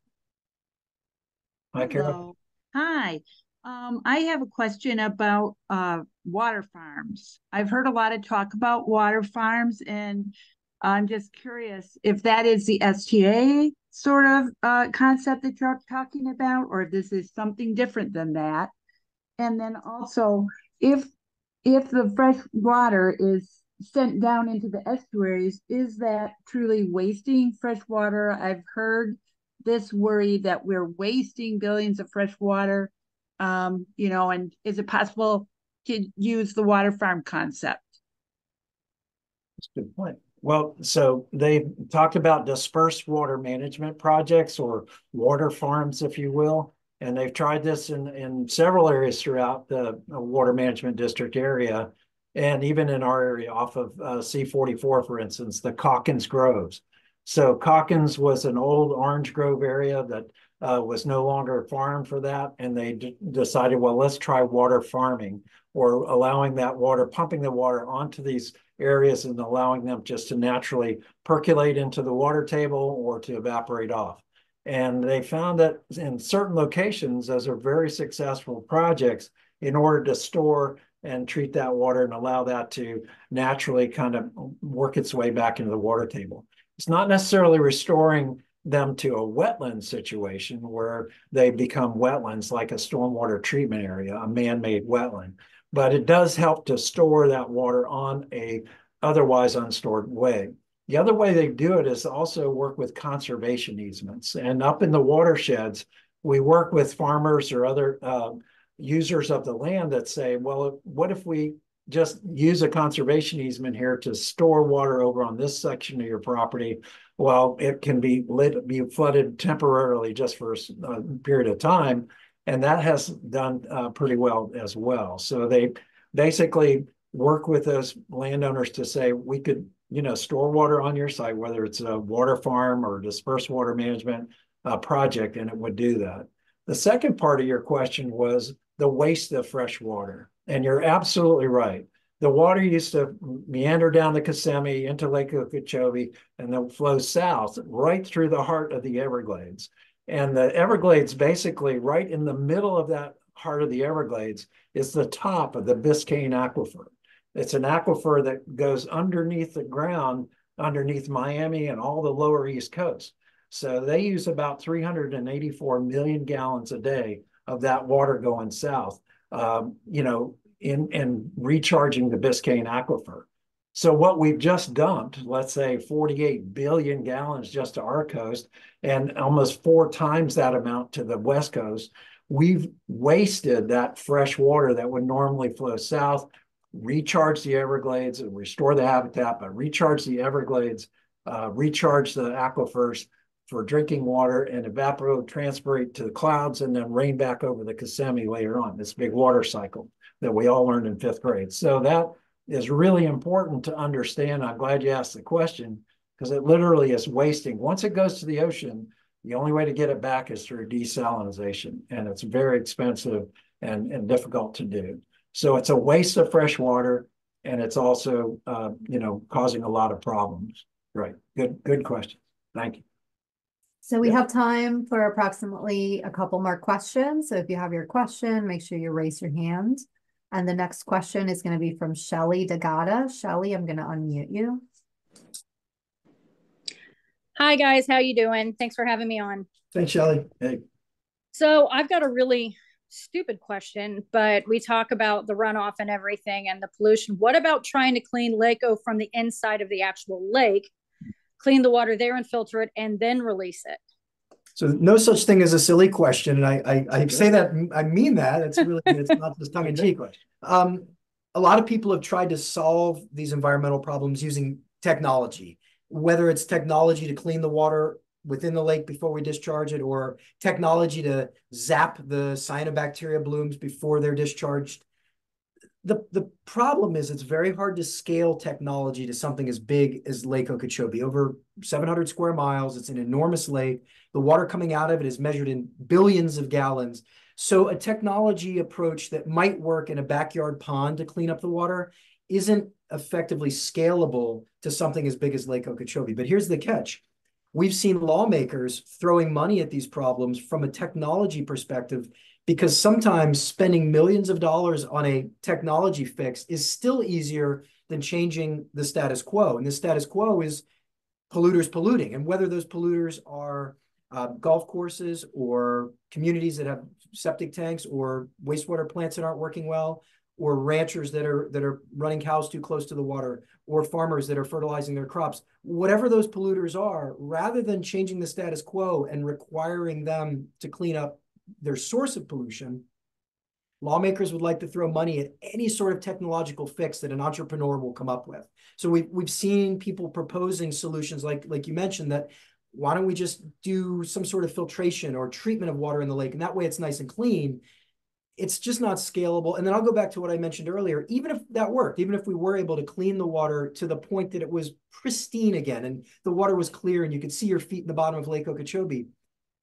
Hi, Carol. Hello. Hi. I have a question about water farms. I've heard a lot of talk about water farms, and I'm just curious if that is the STA sort of concept that you're talking about, or if this is something different than that. And then also, if the fresh water is sent down into the estuaries, is that truly wasting fresh water? I've heard this worry that we're wasting billions of fresh water, and is it possible to use the water farm concept? That's a good point. Well, so they talked about dispersed water management projects or water farms, if you will, and they've tried this in several areas throughout the water management district area. And even in our area off of C44, for instance, the Calkins Groves. So Calkins was an old orange grove area that was no longer a farm for that. And they decided, well, let's try water farming, or allowing that water, pumping the water onto these areas and allowing them just to naturally percolate into the water table or to evaporate off. And they found that in certain locations, those are very successful projects in order to store and treat that water and allow that to naturally kind of work its way back into the water table. It's not necessarily restoring them to a wetland situation where they become wetlands like a stormwater treatment area, a man-made wetland, but it does help to store that water on a otherwise unstored way. The other way they do it is also work with conservation easements. And up in the watersheds, we work with farmers or other users of the land that say, well, what if we just use a conservation easement here to store water over on this section of your property? Well, it can be flooded temporarily just for a period of time. And that has done pretty well as well. So they basically work with those landowners to say, we could, store water on your site, whether it's a water farm or dispersed water management project, and it would do that. The second part of your question was the waste of fresh water. And you're absolutely right. The water used to meander down the Kissimmee into Lake Okeechobee and then flow south right through the heart of the Everglades. And the Everglades, basically right in the middle of that heart of the Everglades, is the top of the Biscayne Aquifer. It's an aquifer that goes underneath the ground, underneath Miami and all the lower East Coast. So they use about 384 million gallons a day of that water going south, in recharging the Biscayne aquifer. So what we've just dumped, let's say 48 billion gallons just to our coast, and almost 4 times that amount to the West Coast, we've wasted that fresh water that would normally flow south, recharge the Everglades and restore the habitat, but recharge the Everglades, recharge the aquifers for drinking water, and evapotranspirate to the clouds and then rain back over the Kissimmee later on, this big water cycle that we all learned in 5th grade. So that is really important to understand. I'm glad you asked the question, because it literally is wasting. Once it goes to the ocean, the only way to get it back is through desalination, and it's very expensive and difficult to do. So it's a waste of fresh water, and it's also, causing a lot of problems. Right. Good question. Thank you. So we have time for approximately a couple more questions. So if you have your question, make sure you raise your hand. And the next question is going to be from Shelly Degata. Shelly, I'm going to unmute you. Hi guys, how you doing? Thanks for having me on. Thanks, Shelly. Hey. So I've got a really stupid question, but we talk about the runoff and everything and the pollution. What about trying to clean Lake O from the inside of the actual lake, clean the water there and filter it and then release it? So no such thing as a silly question. And I say that, I mean that. It's really, it's not just tongue-in-cheek question. A lot of people have tried to solve these environmental problems using technology, whether it's technology to clean the water within the lake before we discharge it, or technology to zap the cyanobacteria blooms before they're discharged. The problem is it's very hard to scale technology to something as big as Lake Okeechobee, over 700 square miles. It's an enormous lake. The water coming out of it is measured in billions of gallons. So a technology approach that might work in a backyard pond to clean up the water isn't effectively scalable to something as big as Lake Okeechobee. But here's the catch. We've seen lawmakers throwing money at these problems from a technology perspective, because sometimes spending millions of dollars on a technology fix is still easier than changing the status quo. And the status quo is polluters polluting. And whether those polluters are golf courses or communities that have septic tanks or wastewater plants that aren't working well, or ranchers that are running cows too close to the water, or farmers that are fertilizing their crops, whatever those polluters are, rather than changing the status quo and requiring them to clean up their source of pollution, lawmakers would like to throw money at any sort of technological fix that an entrepreneur will come up with. So we've seen people proposing solutions like you mentioned, that why don't we just do some sort of filtration or treatment of water in the lake, and that way it's nice and clean. It's just not scalable. And then I'll go back to what I mentioned earlier. Even if that worked, even if we were able to clean the water to the point that it was pristine again, and the water was clear and you could see your feet in the bottom of Lake Okeechobee,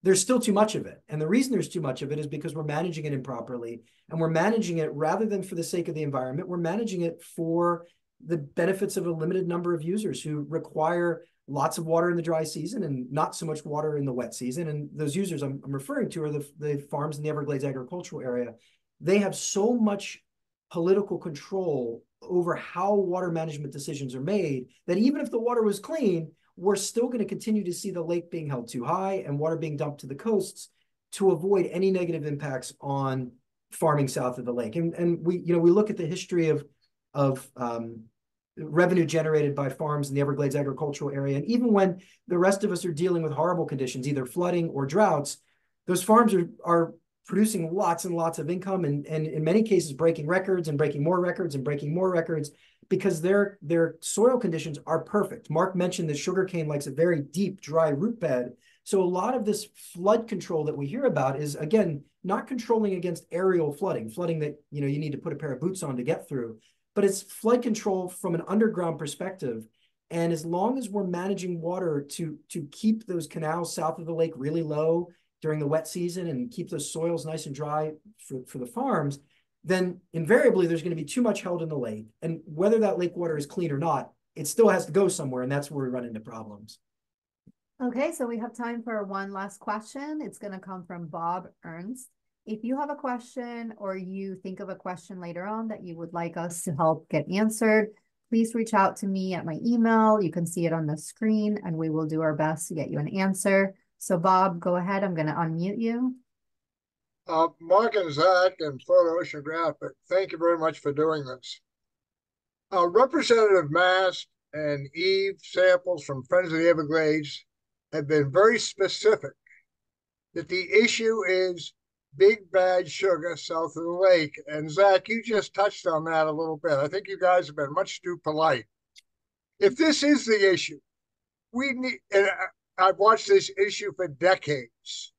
there's still too much of it. And the reason there's too much of it is because we're managing it improperly. And we're managing it rather than for the sake of the environment, we're managing it for the benefits of a limited number of users who require lots of water in the dry season and not so much water in the wet season. And those users I'm referring to are the farms in the Everglades agricultural area. They have so much political control over how water management decisions are made that even if the water was clean, we're still going to continue to see the lake being held too high and water being dumped to the coasts to avoid any negative impacts on farming south of the lake. And we look at the history of revenue generated by farms in the Everglades agricultural area. And even when the rest of us are dealing with horrible conditions, either flooding or droughts, those farms are producing lots and lots of income, and in many cases breaking records and breaking more records and breaking more records, because their soil conditions are perfect. Mark mentioned that sugarcane likes a very deep, dry root bed. So a lot of this flood control that we hear about is, again, not controlling against aerial flooding that you need to put a pair of boots on to get through, but it's flood control from an underground perspective. And as long as we're managing water to keep those canals south of the lake really low during the wet season and keep those soils nice and dry for the farms, then invariably there's going to be too much held in the lake. And whether that lake water is clean or not, it still has to go somewhere, and that's where we run into problems. Okay, so we have time for one last question. It's going to come from Bob Ernst. If you have a question or you think of a question later on that you would like us to help get answered, please reach out to me at my email. You can see it on the screen and we will do our best to get you an answer. So Bob, go ahead. I'm going to unmute you. Mark and Zach and Photo Oceanographic, thank you very much for doing this. Representative Mast and Eve samples from Friends of the Everglades have been very specific that the issue is big bad sugar south of the lake. And Zach, you just touched on that a little bit. I think you guys have been much too polite. If this is the issue, we need, and I've watched this issue for decades.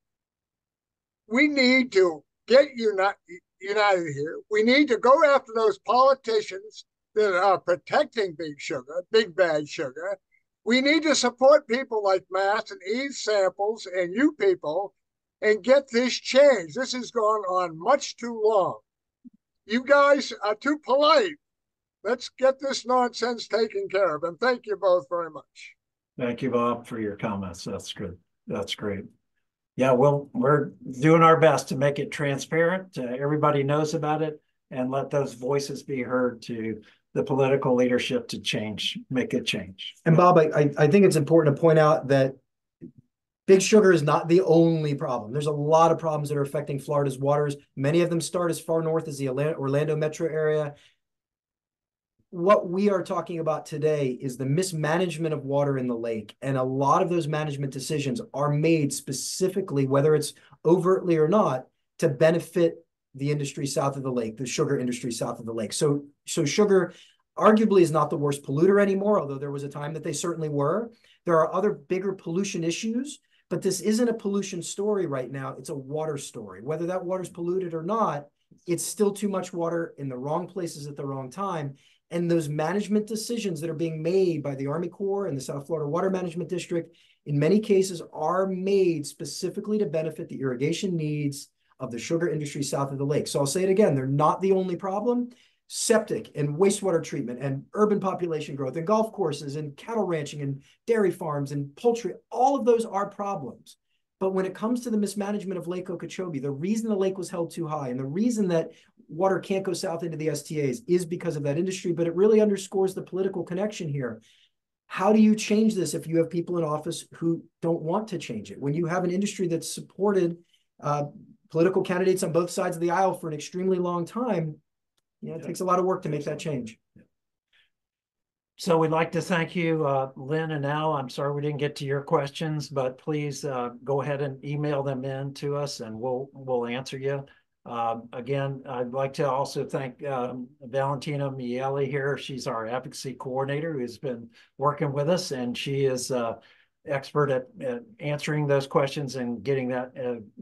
We need to get united here. We need to go after those politicians that are protecting big sugar, big bad sugar. We need to support people like Mass and Eve Samples and you people and get this changed. This has gone on much too long. You guys are too polite. Let's get this nonsense taken care of. And thank you both very much. Thank you, Bob, for your comments. That's good. That's great. Yeah, well, we're doing our best to make it transparent. Everybody knows about it and let those voices be heard to the political leadership to change, make it change. And Bob, I think it's important to point out that big sugar is not the only problem. There's a lot of problems that are affecting Florida's waters. Many of them start as far north as the Orlando metro area. What we are talking about today is the mismanagement of water in the lake. And a lot of those management decisions are made specifically, whether it's overtly or not, to benefit the industry south of the lake, the sugar industry south of the lake. So sugar arguably is not the worst polluter anymore, although there was a time that they certainly were. There are other bigger pollution issues, but this isn't a pollution story right now. It's a water story. Whether that water's polluted or not, it's still too much water in the wrong places at the wrong time. And those management decisions that are being made by the Army Corps and the South Florida Water Management District, in many cases, are made specifically to benefit the irrigation needs of the sugar industry south of the lake. So I'll say it again, they're not the only problem. Septic and wastewater treatment and urban population growth and golf courses and cattle ranching and dairy farms and poultry, all of those are problems. But when it comes to the mismanagement of Lake Okeechobee, the reason the lake was held too high and the reason that water can't go south into the STAs is because of that industry, but it really underscores the political connection here. How do you change this if you have people in office who don't want to change it? When you have an industry that's supported political candidates on both sides of the aisle for an extremely long time, it takes a lot of work to make that change. So we'd like to thank you, Lynn and Al. I'm sorry we didn't get to your questions, but please go ahead and email them in to us and we'll answer you. Again, I'd like to also thank Valentina Miele here. She's our advocacy coordinator who's been working with us, and she is expert at answering those questions and getting that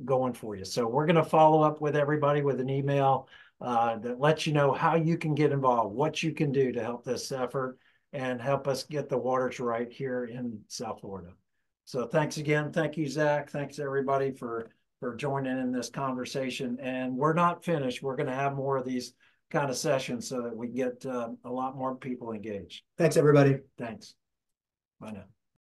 going for you. So we're going to follow up with everybody with an email that lets you know how you can get involved, what you can do to help this effort and help us get the waters right here in South Florida. So thanks again. Thank you, Zach. Thanks everybody for joining in this conversation. And we're not finished. We're going to have more of these kind of sessions so that we get a lot more people engaged. Thanks, everybody. Thanks. Bye now.